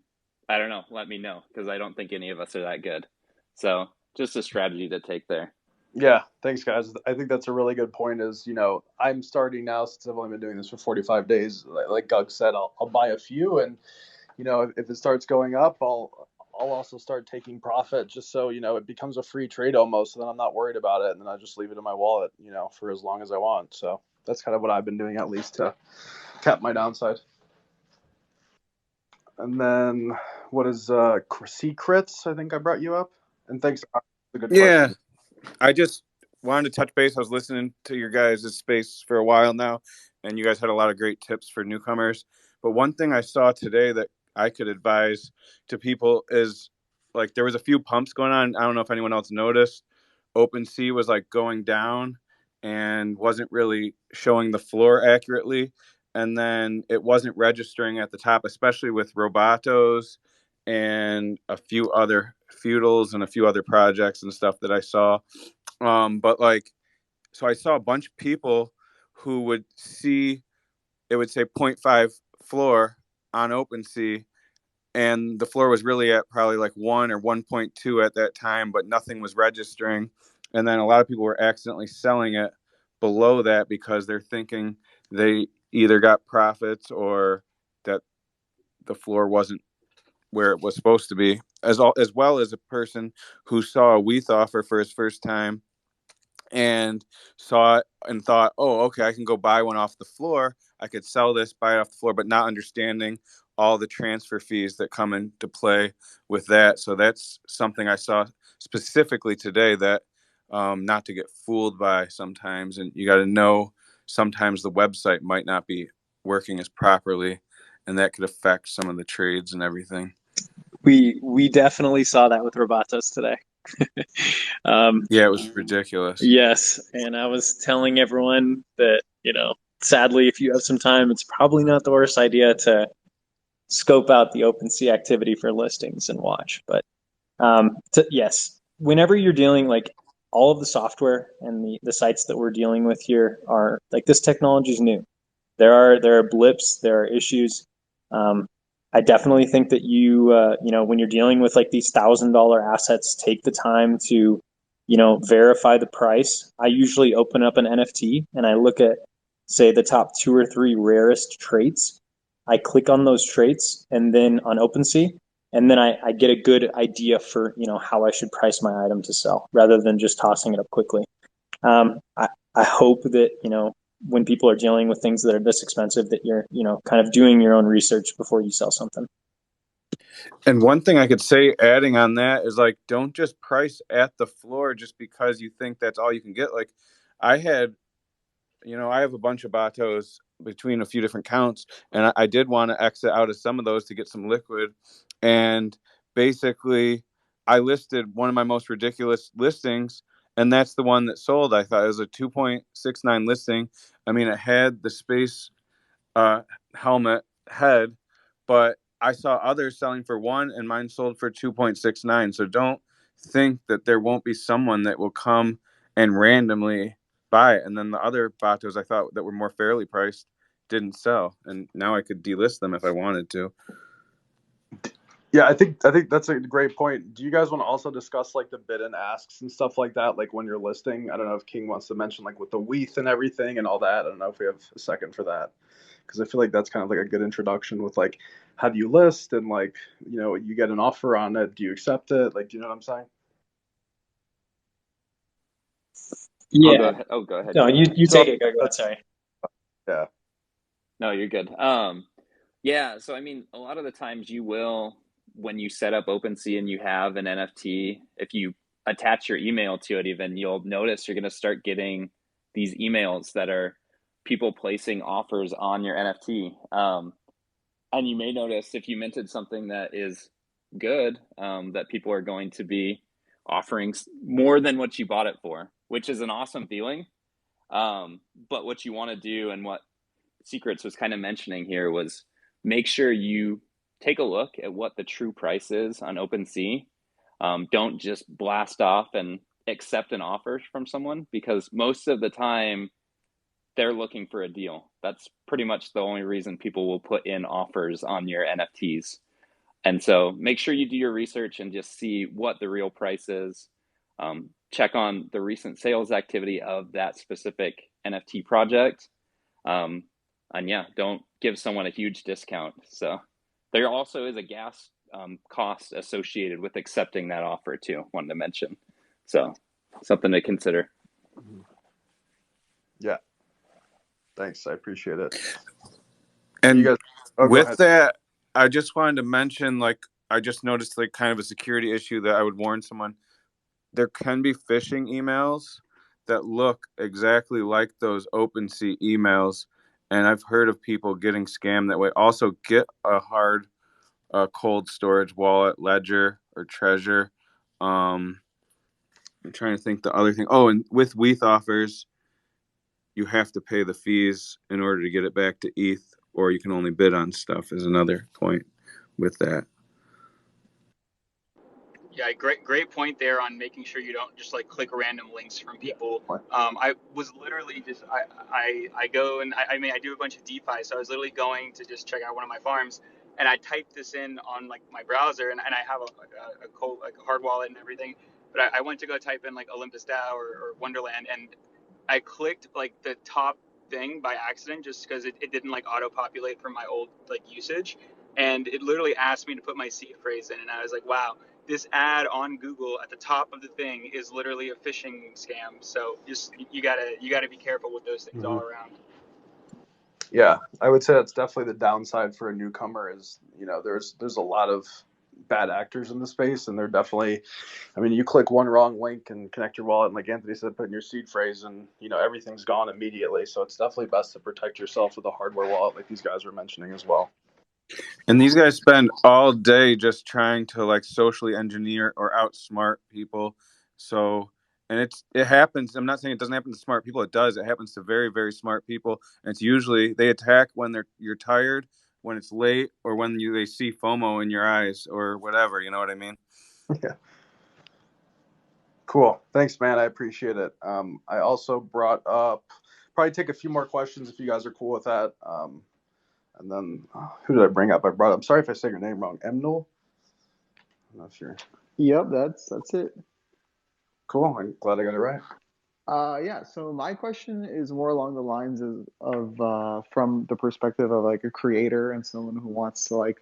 I don't know, let me know, because I don't think any of us are that good. So just a strategy to take there. Yeah, thanks, guys. I think that's a really good point. I'm starting now, since I've only been doing this for 45 days. Like Gug said, I'll buy a few, and if it starts going up, I'll also start taking profit, just so it becomes a free trade almost. So then I'm not worried about it, and then I just leave it in my wallet, for as long as I want. So that's kind of what I've been doing, at least to cap my downside. And then what is Secrets? I think I brought you up, and thanks. That's a good question. I just wanted to touch base. I was listening to your guys' space for a while now, and you guys had a lot of great tips for newcomers. But one thing I saw today that I could advise to people is, like, there was a few pumps going on. I don't know if anyone else noticed. OpenSea was like going down and wasn't really showing the floor accurately. And then it wasn't registering at the top, especially with Robotos and a few other feudals and a few other projects and stuff that I saw. So I saw a bunch of people who would see, it would say 0.5 floor on OpenSea, and the floor was really at probably like 1 or 1.2 at that time, but nothing was registering. And then a lot of people were accidentally selling it below that because they're thinking they either got profits or that the floor wasn't where it was supposed to be, as well as a person who saw a WETH offer for his first time and saw it and thought, oh, okay, I can go buy one off the floor. I could sell this, buy it off the floor, but not understanding, all the transfer fees that come into play with that. So that's something I saw specifically today that not to get fooled by sometimes. And you got to know sometimes the website might not be working as properly, and that could affect some of the trades and everything. We definitely saw that with Robotos today. Yeah, it was ridiculous. Yes, and I was telling everyone that, sadly, if you have some time, it's probably not the worst idea to scope out the OpenSea activity for listings and watch. But yes, whenever you're dealing, like, all of the software and the sites that we're dealing with here are like, this technology is new. There are blips, there are issues. I definitely think that when you're dealing with like these $1,000 assets, take the time to, verify the price. I usually open up an NFT and I look at, say, the top 2 or 3 rarest traits. I click on those traits and then on OpenSea, and then I get a good idea for, how I should price my item to sell rather than just tossing it up quickly. I hope that, when people are dealing with things that are this expensive, that you're, kind of doing your own research before you sell something. And one thing I could say adding on that is, like, don't just price at the floor just because you think that's all you can get. Like, I have a bunch of Batos between a few different counts, and I did want to exit out of some of those to get some liquid. And basically, I listed one of my most ridiculous listings, and that's the one that sold. I thought it was a 2.69 listing. I mean, it had the space helmet head, but I saw others selling for 1 and mine sold for 2.69. So don't think that there won't be someone that will come and randomly buy it. And then the other Batos I thought that were more fairly priced didn't sell, and now I could delist them if I wanted to. Yeah, I think that's a great point. Do you guys want to also discuss like the bid and asks and stuff like that, like when you're listing? I don't know if King wants to mention like with the WETH and everything and all that. I don't know if we have a second for that, because I feel like that's kind of like a good introduction with like how do you list and like, you get an offer on it, do you accept it? Like, do you know what I'm saying? Yeah. Go ahead. No, you So take it. Go ahead. Sorry. yeah. No, you're good. Yeah, so I mean, a lot of the times you will, when you set up OpenSea and you have an NFT, if you attach your email to it, even, you'll notice you're going to start getting these emails that are people placing offers on your NFT. And you may notice if you minted something that is good, that people are going to be offering more than what you bought it for, which is an awesome feeling. But what you want to do, and what Secrets was kind of mentioning here, was make sure you take a look at what the true price is on OpenSea. Don't just blast off and accept an offer from someone, because most of the time they're looking for a deal. That's pretty much the only reason people will put in offers on your NFTs. And so make sure you do your research and just see what the real price is. Check on the recent sales activity of that specific NFT project. And yeah, don't give someone a huge discount. So there also is a gas cost associated with accepting that offer too, wanted to mention. So something to consider. Yeah. Thanks. I appreciate it. And you guys, with that, I just wanted to mention, like, I just noticed like kind of a security issue that I would warn someone. There can be phishing emails that look exactly like those OpenSea emails, and I've heard of people getting scammed that way. Also, get a hard cold storage wallet, Ledger or Treasure. I'm trying to think the other thing. Oh, and with WETH offers, you have to pay the fees in order to get it back to ETH, or you can only bid on stuff, is another point with that. Yeah, great point there on making sure you don't just like click random links from people. I was literally just I go and I mean I do a bunch of DeFi, so I was literally going to just check out one of my farms, and I typed this in on like my browser, and I have a cold, like a hard wallet and everything, but I went to go type in like Olympus DAO or Wonderland, and I clicked like the top thing by accident just because it didn't like auto populate from my old like usage, and it literally asked me to put my seed phrase in, and I was like, wow, this ad on Google at the top of the thing is literally a phishing scam. So just you gotta be careful with those things all around. Yeah, I would say that's definitely the downside for a newcomer is, there's a lot of bad actors in the space, and they're definitely, I mean, you click one wrong link and connect your wallet, and like Anthony said, put in your seed phrase, and everything's gone immediately. So it's definitely best to protect yourself with a hardware wallet, like these guys were mentioning as well. And these guys spend all day just trying to like socially engineer or outsmart people. So, and it happens. I'm not saying it doesn't happen to smart people. It does. It happens to very, very smart people. And it's usually they attack when you're tired, when it's late, or when they see FOMO in your eyes or whatever. You know what I mean? Yeah. Cool. Thanks, man. I appreciate it. I also brought up, probably take a few more questions if you guys are cool with that. And then who did I bring up? I brought up, sorry if I say your name wrong, Emnol. I'm not sure. Yep, that's it. Cool. I'm glad I got it right. Yeah, so my question is more along the lines of from the perspective of like a creator and someone who wants to like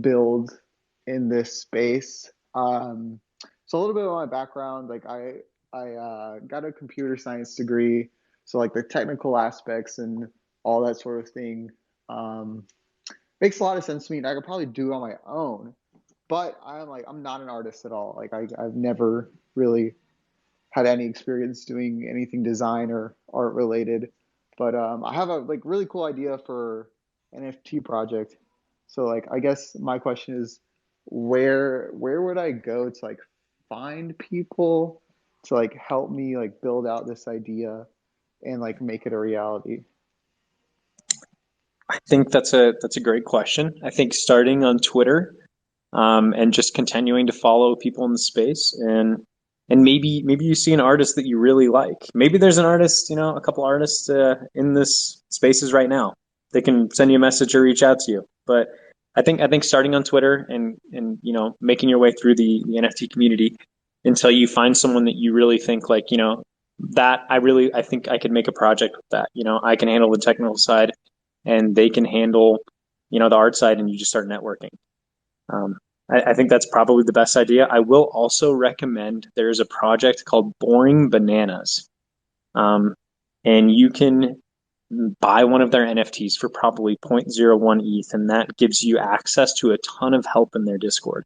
build in this space. So a little bit of my background, like I got a computer science degree, so like the technical aspects and all that sort of thing makes a lot of sense to me, and I could probably do it on my own. But I'm not an artist at all. Like I've never really had any experience doing anything design or art related. But I have a like really cool idea for NFT project. So like I guess my question is where would I go to like find people to like help me like build out this idea and like make it a reality? I think that's a great question. I think starting on Twitter, and just continuing to follow people in the space, and maybe you see an artist that you really like. Maybe there's an artist, a couple artists in this spaces right now. They can send you a message or reach out to you. But I think starting on Twitter and making your way through the NFT community until you find someone that you really think like, that I think I could make a project with that. I can handle the technical side and they can handle, the art side, and you just start networking. Um, I think that's probably the best idea. I will also recommend there's a project called Boring Bananas. And you can buy one of their NFTs for probably zero point zero 0.01 ETH, and that gives you access to a ton of help in their Discord.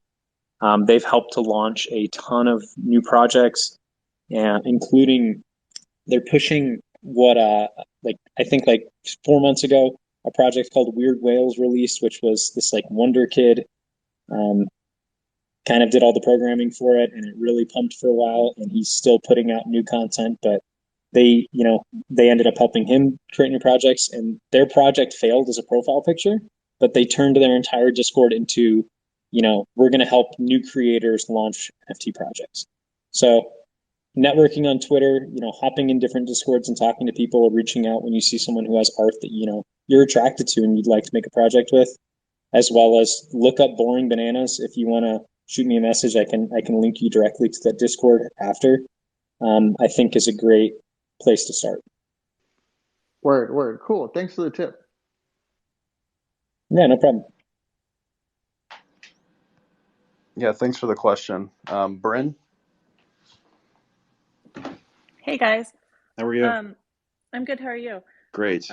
They've helped to launch a ton of new projects, including they're pushing what like I think like 4 months ago, a project called Weird Whales released, which was this like Wonder Kid. Kind of did all the programming for it, and it really pumped for a while, and he's still putting out new content, but they ended up helping him create new projects, and their project failed as a profile picture, but they turned their entire Discord into, we're going to help new creators launch NFT projects. So networking on Twitter, hopping in different Discords and talking to people, or reaching out when you see someone who has art that, you're attracted to and you'd like to make a project with, as well as look up Boring Bananas. If you want to shoot me a message, I can link you directly to that Discord after. I think is a great place to start. Word. Cool. Thanks for the tip. Yeah, no problem. Yeah, thanks for the question. Bryn? Hey guys. How are you? I'm good. How are you? Great.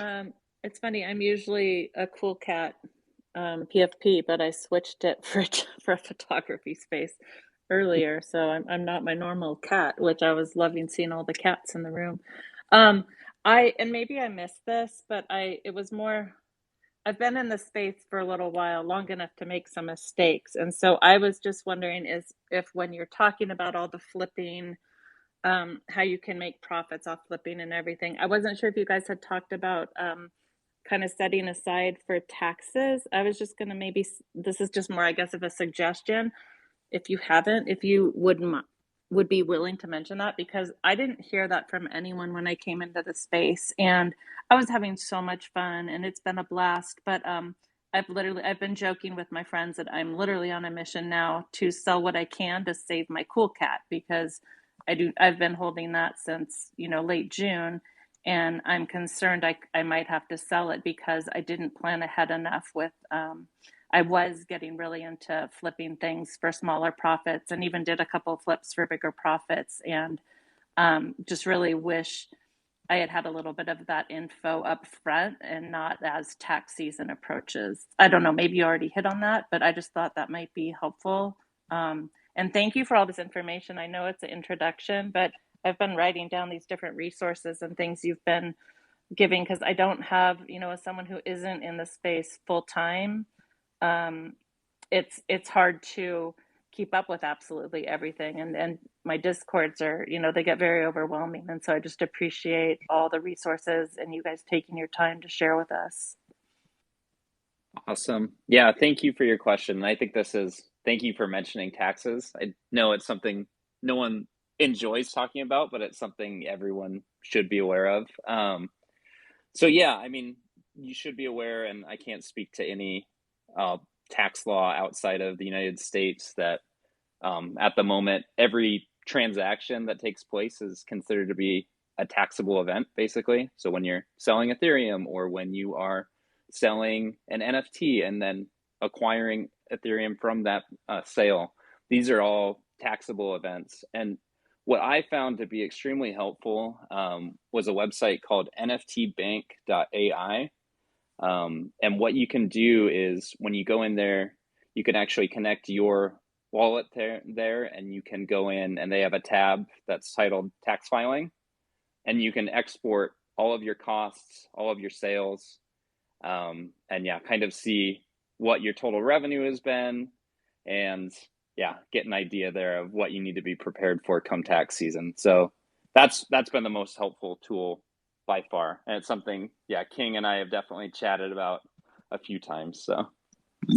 It's funny. I'm usually a cool cat, PFP, but I switched it for a photography space earlier, so I'm not my normal cat, which I was loving seeing all the cats in the room. And maybe I missed this, but it was more. I've been in this space for a little while, long enough to make some mistakes, and so I was just wondering if when you're talking about all the flipping, how you can make profits off flipping and everything. I wasn't sure if you guys had talked about kind of setting aside for taxes. I was just going to this is just more, I guess, of a suggestion. If you haven't, if you would be willing to mention that, because I didn't hear that from anyone when I came into the space, and I was having so much fun and it's been a blast. But I've been joking with my friends that I'm literally on a mission now to sell what I can to save my cool cat, because I've been holding that since, late June, and I'm concerned I might have to sell it because I didn't plan ahead enough with I was getting really into flipping things for smaller profits, and even did a couple of flips for bigger profits, and just really wish I had a little bit of that info up front and not as tax season approaches. I don't know, maybe you already hit on that, but I just thought that might be helpful. And thank you for all this information. I know it's an introduction, but I've been writing down these different resources and things you've been giving because I don't have, as someone who isn't in the space full time, it's hard to keep up with absolutely everything. And my discords are, they get very overwhelming. And so I just appreciate all the resources and you guys taking your time to share with us. Awesome. Yeah, thank you for your question. I think thank you for mentioning taxes. I know it's something no one enjoys talking about, but it's something everyone should be aware of. So yeah, I mean, you should be aware, and I can't speak to any tax law outside of the United States that at the moment, every transaction that takes place is considered to be a taxable event, basically. So when you're selling Ethereum or when you are selling an NFT and then acquiring Ethereum from that sale, these are all taxable events. And what I found to be extremely helpful was a website called nftbank.ai. And what you can do is when you go in there, you can actually connect your wallet there, and you can go in and they have a tab that's titled tax filing, and you can export all of your costs, all of your sales, and yeah, kind of see what your total revenue has been, and yeah, get an idea there of what you need to be prepared for come tax season. So that's been the most helpful tool by far, and it's something, yeah, King and I have definitely chatted about a few times. So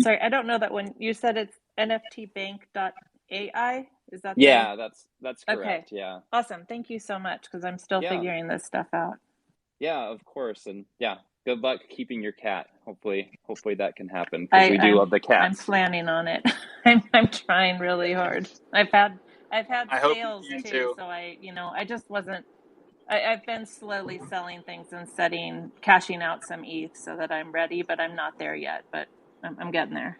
sorry, I don't know that when you said it's nftbank.ai, is that yeah, that's correct. Okay. Yeah, Awesome. Thank you so much because I'm still figuring this stuff out. Yeah, of course. And yeah, good luck keeping your cat. Hopefully that can happen because we do love the cats. I'm planning on it. I'm trying really hard. I've had sales too, so I just wasn't. I've been slowly selling things and cashing out some ETH so that I'm ready, but I'm not there yet. But I'm getting there.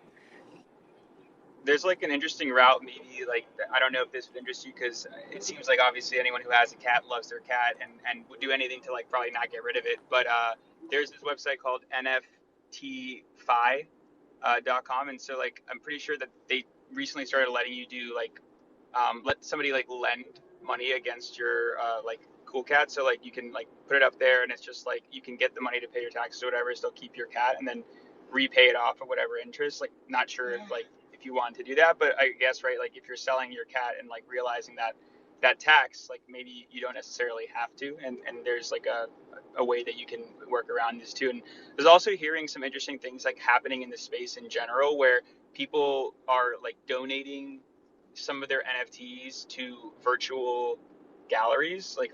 There's like an interesting route, maybe like I don't know if this would interest you because it seems like obviously anyone who has a cat loves their cat and would do anything to like probably not get rid of it. But there's this website called NFTfi.com, and so like I'm pretty sure that they recently started letting you do like let somebody like lend money against your like cool cat. So like you can like put it up there, and it's just like you can get the money to pay your taxes or whatever, still keep your cat, and then repay it off at whatever interest. Like not sure if you want to do that, but I guess right, like if you're selling your cat and like realizing that tax, like maybe you don't necessarily have to, and there's like a way that you can work around this too. And there's also hearing some interesting things like happening in the space in general where people are like donating some of their NFTs to virtual galleries like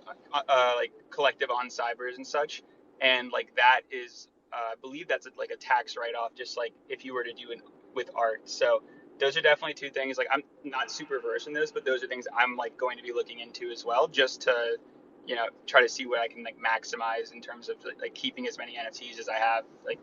collective on cybers and such, and like that is I believe that's like a tax write-off, just like if you were to do it with art. So those are definitely two things. Like I'm not super versed in this, but those are things I'm like going to be looking into as well, just to try to see what I can like maximize in terms of like keeping as many NFTs as I have, like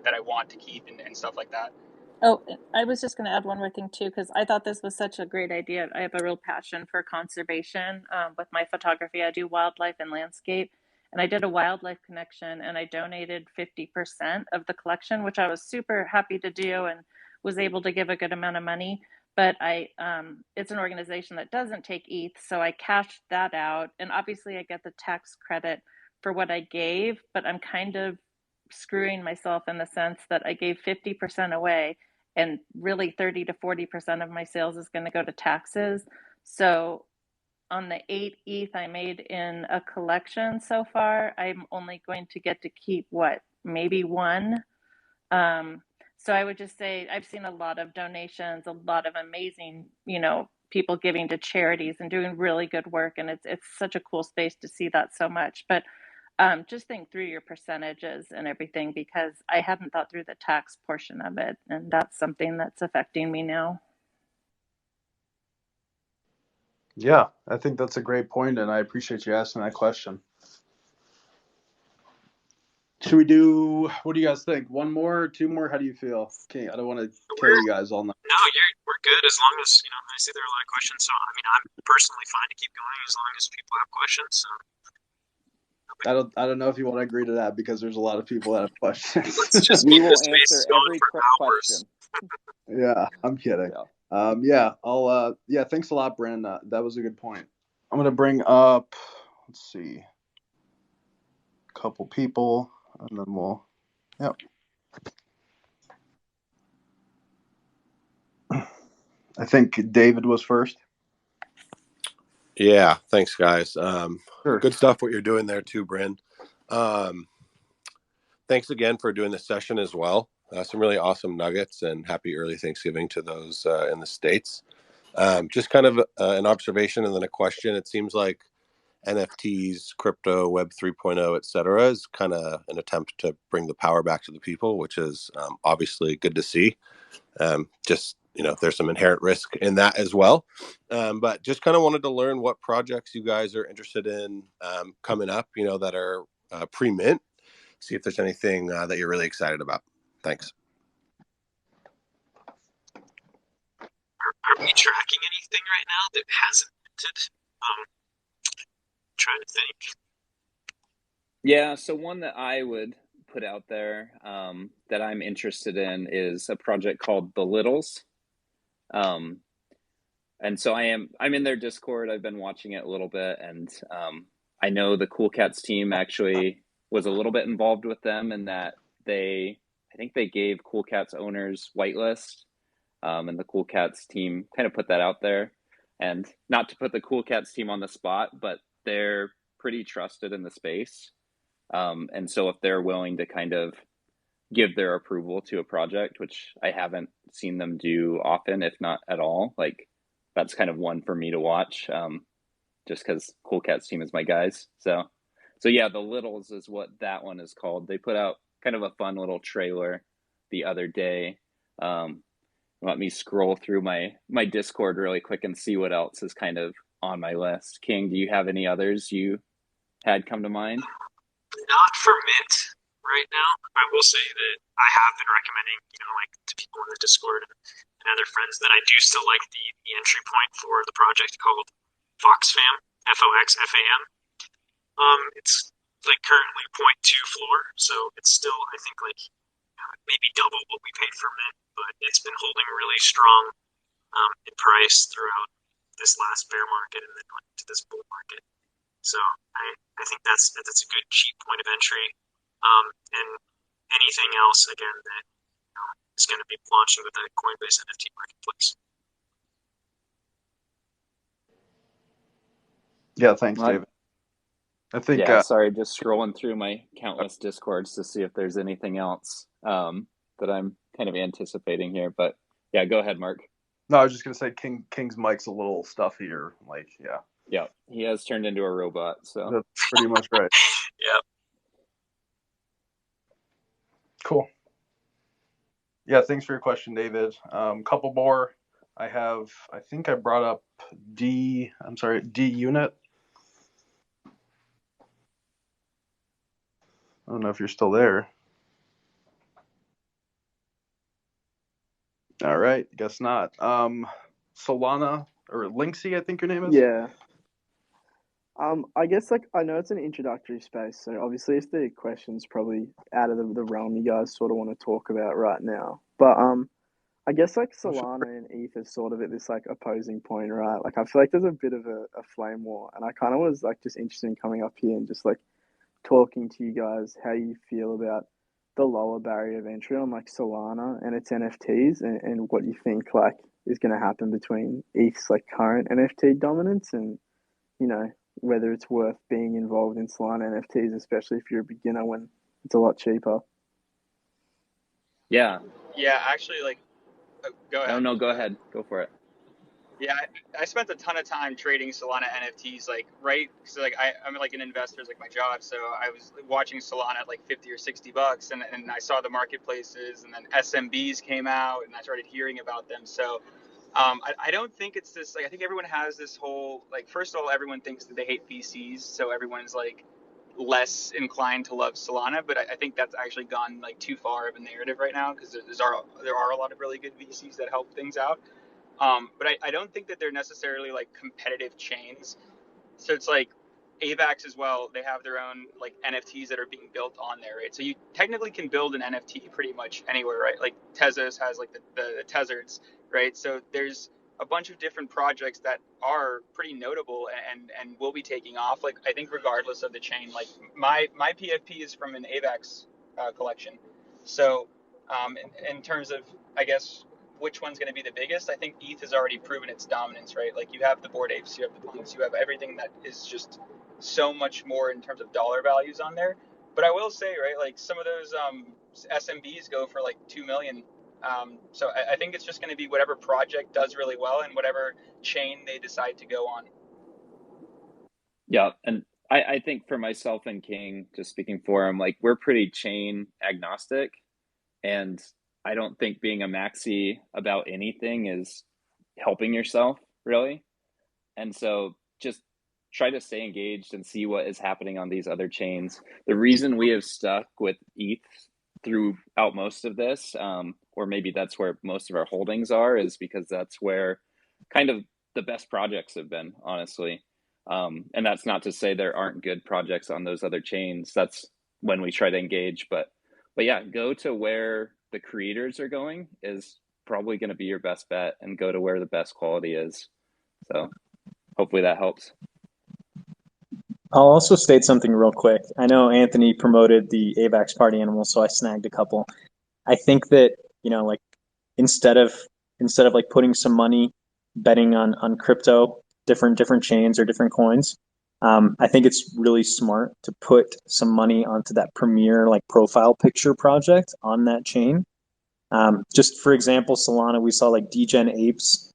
that I want to keep and stuff like that. Oh, I was just going to add one more thing too, because I thought this was such a great idea. I have a real passion for conservation with my photography. I do wildlife and landscape, and I did a wildlife connection, and I donated 50% of the collection, which I was super happy to do, and was able to give a good amount of money. But it's an organization that doesn't take ETH, so I cashed that out, and obviously I get the tax credit for what I gave, but I'm kind of screwing myself in the sense that I gave 50% away, and really 30 to 40% of my sales is going to go to taxes. So on the 8 ETH I made in a collection so far, I'm only going to get to keep maybe one. So I would just say I've seen a lot of donations, a lot of amazing, people giving to charities and doing really good work, and it's such a cool space to see that so much. But just think through your percentages and everything, because I hadn't thought through the tax portion of it, and that's something that's affecting me now. Yeah, I think that's a great point, and I appreciate you asking that question. Should we do, what do you guys think? One more, two more? How do you feel? Okay, I don't want to kill you guys all night. No, we're good as long as, I see there are a lot of questions. So, I mean, I'm personally fine to keep going as long as people have questions. So. I don't know if you want to agree to that because there's a lot of people that have questions. Let's just We keep will this space answer going every for hours. question. Yeah, I'm kidding. Yeah. Yeah, thanks a lot, Bryn. That was a good point. I'm gonna bring up, let's see, a couple people, and then we'll, yep. I think David was first. Yeah, thanks, guys. Sure. Good stuff what you're doing there too, Bryn. Thanks again for doing this session as well. Some really awesome nuggets, and happy early Thanksgiving to those in the States. Just kind of an observation and then a question. It seems like NFTs, crypto, Web 3.0, et cetera, is kind of an attempt to bring the power back to the people, which is obviously good to see. Just, there's some inherent risk in that as well. But just kind of wanted to learn what projects you guys are interested in coming up, that are pre-mint. See if there's anything that you're really excited about. Thanks. Are we tracking anything right now that hasn't minted? Trying to think. Yeah, so one that I would put out there that I'm interested in is a project called The Littles. And so I'm in their Discord. I've been watching it a little bit, and I know the Cool Cats team actually was a little bit involved with them in that I think they gave Cool Cats owners whitelist, and the Cool Cats team kind of put that out there. And not to put the Cool Cats team on the spot, but they're pretty trusted in the space. And so if they're willing to kind of give their approval to a project, which I haven't seen them do often, if not at all, like that's kind of one for me to watch, just because Cool Cats team is my guys. So yeah, The Littles is what that one is called. They put out kind of a fun little trailer the other day. Let me scroll through my Discord really quick and see what else is kind of on my list. King, do you have any others you had come to mind? Not for mint right now. I will say that I have been recommending, like to people in the Discord and other friends that I do still like the entry point for the project called FoxFam, FoxFam. It's like currently 0.2 floor, so it's still, I think, like maybe double what we paid for mint, but it's been holding really strong in price throughout this last bear market and then to this bull market. So I think that's a good cheap point of entry. And anything else again that is going to be launching with the Coinbase NFT marketplace. Yeah, thanks, David. I think. Yeah, sorry, just scrolling through my countless Discords to see if there's anything else that I'm kind of anticipating here. But yeah, go ahead, Mark. No, I was just gonna say King's mic's a little stuffier. Like, yeah. Yeah, he has turned into a robot. So that's pretty much right. Yeah. Cool. Yeah, thanks for your question, David. Couple more. I think I brought up D Unit. I don't know if you're still there. All right, guess not. Solana or Linksy, I think your name is. Yeah. I guess I know it's an introductory space, so obviously if the question's probably out of the realm you guys sort of want to talk about right now. But I guess Solana and ETH is sort of at this opposing point, right? I feel like there's a bit of a flame war, and I kind of was just interested in coming up here and just talking to you guys how you feel about the lower barrier of entry on Solana and its NFTs, and what you think is going to happen between ETH's current NFT dominance and whether it's worth being involved in Solana NFTs, especially if you're a beginner when it's a lot cheaper. Yeah, actually, go ahead. No, go ahead. Go for it. Yeah, I spent a ton of time trading Solana NFTs, right? So I'm an investor, is my job. So I was watching Solana at $50 or $60, and I saw the marketplaces, and then SMBs came out, and I started hearing about them. So I don't think it's this, I think everyone has this whole, first of all, everyone thinks that they hate VCs, so everyone's less inclined to love Solana, but I think that's actually gone too far of a narrative right now, because there are a lot of really good VCs that help things out. But I don't think that they're necessarily competitive chains. So it's AVAX as well, they have their own like NFTs that are being built on there, right? So you technically can build an NFT pretty much anywhere, right? Like Tezos has like the Tezards, right? So there's a bunch of different projects that are pretty notable and will be taking off. Like I think regardless of the chain, like my PFP is from an AVAX collection. So in terms of, I guess, which one's going to be the biggest, I think ETH has already proven its dominance, right? Like you have the Bored Apes, you have the Punks, you have everything that is just so much more in terms of dollar values on there. But I will say, right, like some of those SMBs go for like 2 million. So I think it's just going to be whatever project does really well and whatever chain they decide to go on. Yeah, and I think for myself and King, just speaking for him, like we're pretty chain agnostic, and I don't think being a maxi about anything is helping yourself really. And so just try to stay engaged and see what is happening on these other chains. The reason we have stuck with ETH throughout most of this, or maybe that's where most of our holdings are, is because that's where kind of the best projects have been, honestly. And that's not to say there aren't good projects on those other chains. That's when we try to engage. But yeah, go to where the creators are going is probably going to be your best bet, and go to where the best quality is. So hopefully that helps. I'll also state something real quick. I know Anthony promoted the AVAX party animals, so I snagged a couple. I think that, like instead of like putting some money betting on crypto, different chains or different coins, I think it's really smart to put some money onto that premier like profile picture project on that chain. Just for example, Solana, we saw like Degen Apes.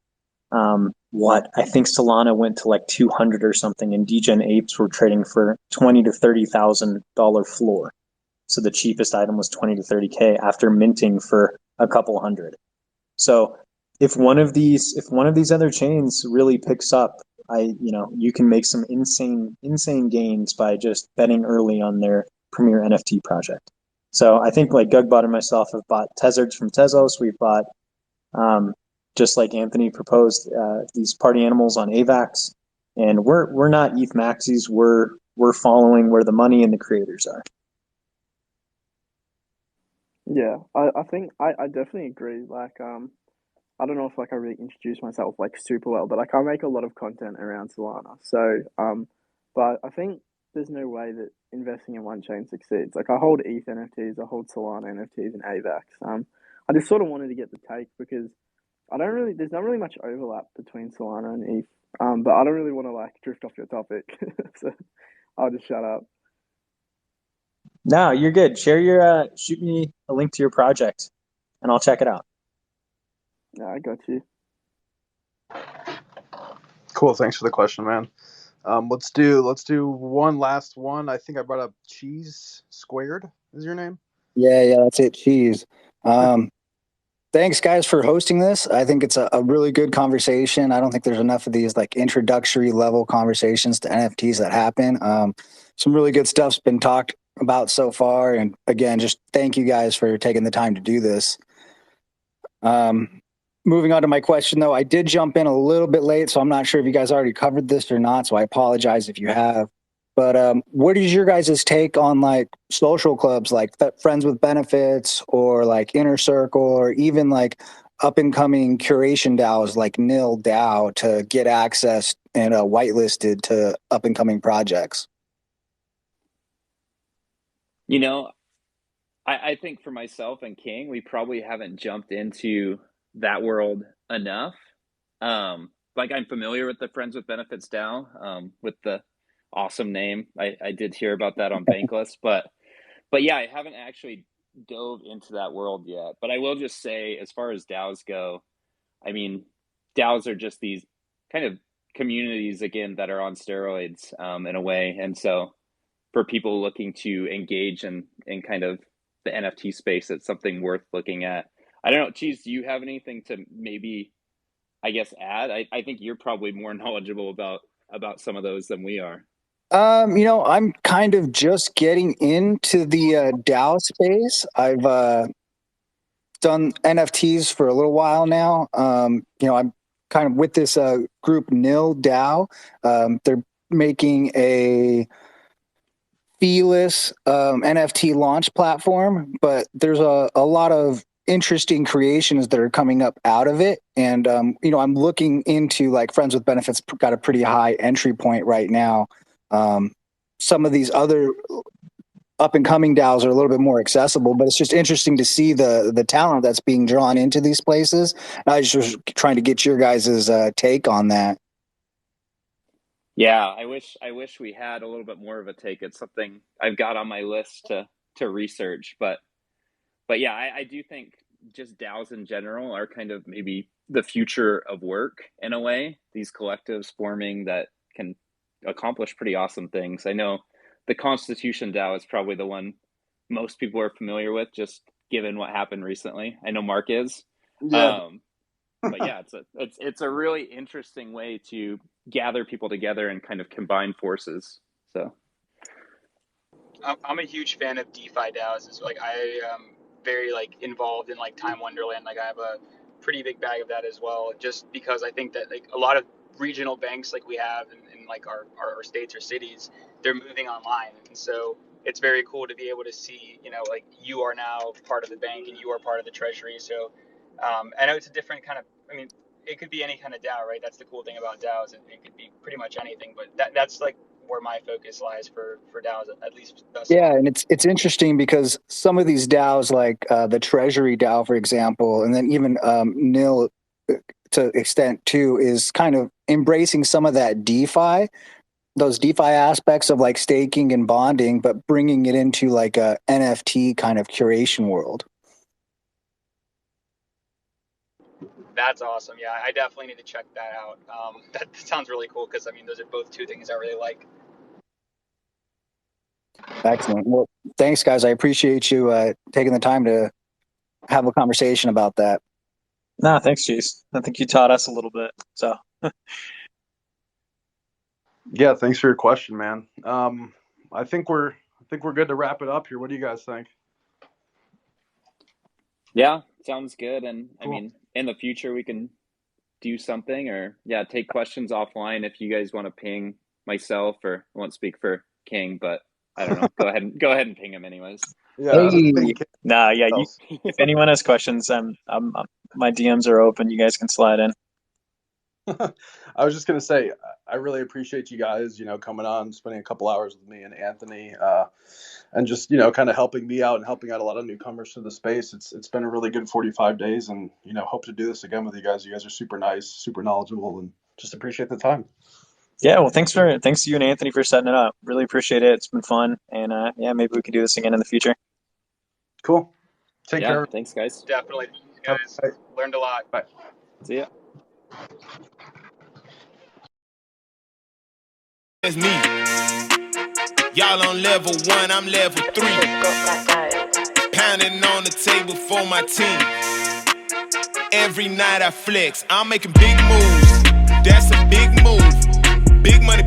I think Solana went to like 200 or something, and Degen Apes were trading for $20,000 to $30,000 floor. So the cheapest item was 20 to 30K after minting for a couple hundred. So if one of these other chains really picks up, you can make some insane gains by just betting early on their premier NFT project. So I think like Gugbot and myself have bought Tezards from Tezos. We've bought, just like Anthony proposed, these party animals on AVAX, and we're not ETH maxis. We're following where the money and the creators are. Yeah, I think I definitely agree. Like, I don't know if like I really introduced myself like super well, but like I make a lot of content around Solana. So, but I think there's no way that investing in one chain succeeds. Like I hold ETH NFTs, I hold Solana NFTs and AVAX. I just sort of wanted to get the take because there's not really much overlap between Solana and ETH. But I don't really want to like drift off your topic, so I'll just shut up. No, you're good. Shoot me a link to your project and I'll check it out. Yeah, I got you. Cool. Thanks for the question, man. Let's do one last one. I think I brought up Cheese Squared. Is your name? Yeah, that's it. Cheese. Thanks, guys, for hosting this. I think it's a really good conversation. I don't think there's enough of these like introductory level conversations to NFTs that happen. Some really good stuff's been talked about so far. And again, just thank you guys for taking the time to do this. Moving on to my question, though, I did jump in a little bit late, so I'm not sure if you guys already covered this or not, so I apologize if you have. But what is your guys' take on like social clubs, like Friends with Benefits or like Inner Circle, or even like up and coming curation DAOs like Nil DAO to get access and whitelisted to up and coming projects? I think for myself and King, we probably haven't jumped into that world enough. Like I'm familiar with the Friends with Benefits DAO, with the awesome name. I did hear about that on Bankless, but yeah, I haven't actually dove into that world yet. But I will just say, as far as DAOs go, I mean, DAOs are just these kind of communities again that are on steroids, in a way. And so for people looking to engage in kind of the NFT space, it's something worth looking at. I don't know, Cheese, do you have anything to maybe, I guess, add? I think you're probably more knowledgeable about some of those than we are. I'm kind of just getting into the DAO space. I've done NFTs for a little while now. I'm kind of with this group Nil DAO. They're making a feeless NFT launch platform, but there's a lot of interesting creations that are coming up out of it. And, I'm looking into like Friends with Benefits got a pretty high entry point right now. Some of these other up and coming DAOs are a little bit more accessible, but it's just interesting to see the talent that's being drawn into these places. And I was just trying to get your guys' take on that. Yeah, I wish we had a little bit more of a take. It's something I've got on my list to research, but yeah, I do think just DAOs in general are kind of maybe the future of work in a way. These collectives forming that can accomplish pretty awesome things. I know the Constitution DAO is probably the one most people are familiar with, just given what happened recently. I know Mark is. Yeah. But yeah, it's a really interesting way to gather people together and kind of combine forces. So I'm a huge fan of DeFi DAOs. It's like I am very like involved in like Time Wonderland. Like I have a pretty big bag of that as well, just because I think that like a lot of regional banks like we have in like our states or cities, they're moving online, and so it's very cool to be able to see, like you are now part of the bank and you are part of the treasury. So I know it's a different kind of, I mean, it could be any kind of DAO, right? That's the cool thing about DAOs. It could be pretty much anything, but that's like where my focus lies for DAOs, at least thus Yeah, far. and it's interesting because some of these DAOs, like the Treasury DAO, for example, and then even NIL to extent too, is kind of embracing some of that DeFi, those DeFi aspects of like staking and bonding, but bringing it into like a NFT kind of curation world. That's awesome. Yeah, I definitely need to check that out. That sounds really cool because, I mean, those are both two things I really like. Excellent. Well, thanks, guys. I appreciate you taking the time to have a conversation about that. No, thanks, Chase. I think you taught us a little bit. So, Yeah, thanks for your question, man. I think we're good to wrap it up here. What do you guys think? yeah, sounds good. And Cool. I mean, in the future we can do something, or yeah, take questions offline if you guys want to ping myself, or I won't speak for King, but I don't know. Go ahead and ping him anyways. Yeah, hey, nah, yeah. If anyone has questions, my DMs are open. You guys can slide in. I was just gonna say, I really appreciate you guys, coming on, spending a couple hours with me and Anthony, and just kind of helping me out and helping out a lot of newcomers to the space. It's been a really good 45 days, and hope to do this again with you guys. You guys are super nice, super knowledgeable, and just appreciate the time. Yeah, well, thanks to you and Anthony for setting it up. Really appreciate it. It's been fun, and yeah, maybe we can do this again in the future. Cool. Take care. Thanks, guys. Definitely, guys. Learned a lot. Bye. See ya. It's me. Y'all on level 1, I'm level 3. Pounding on the table for my team. Every night I flex, I'm making big moves. That's a big move. Big money,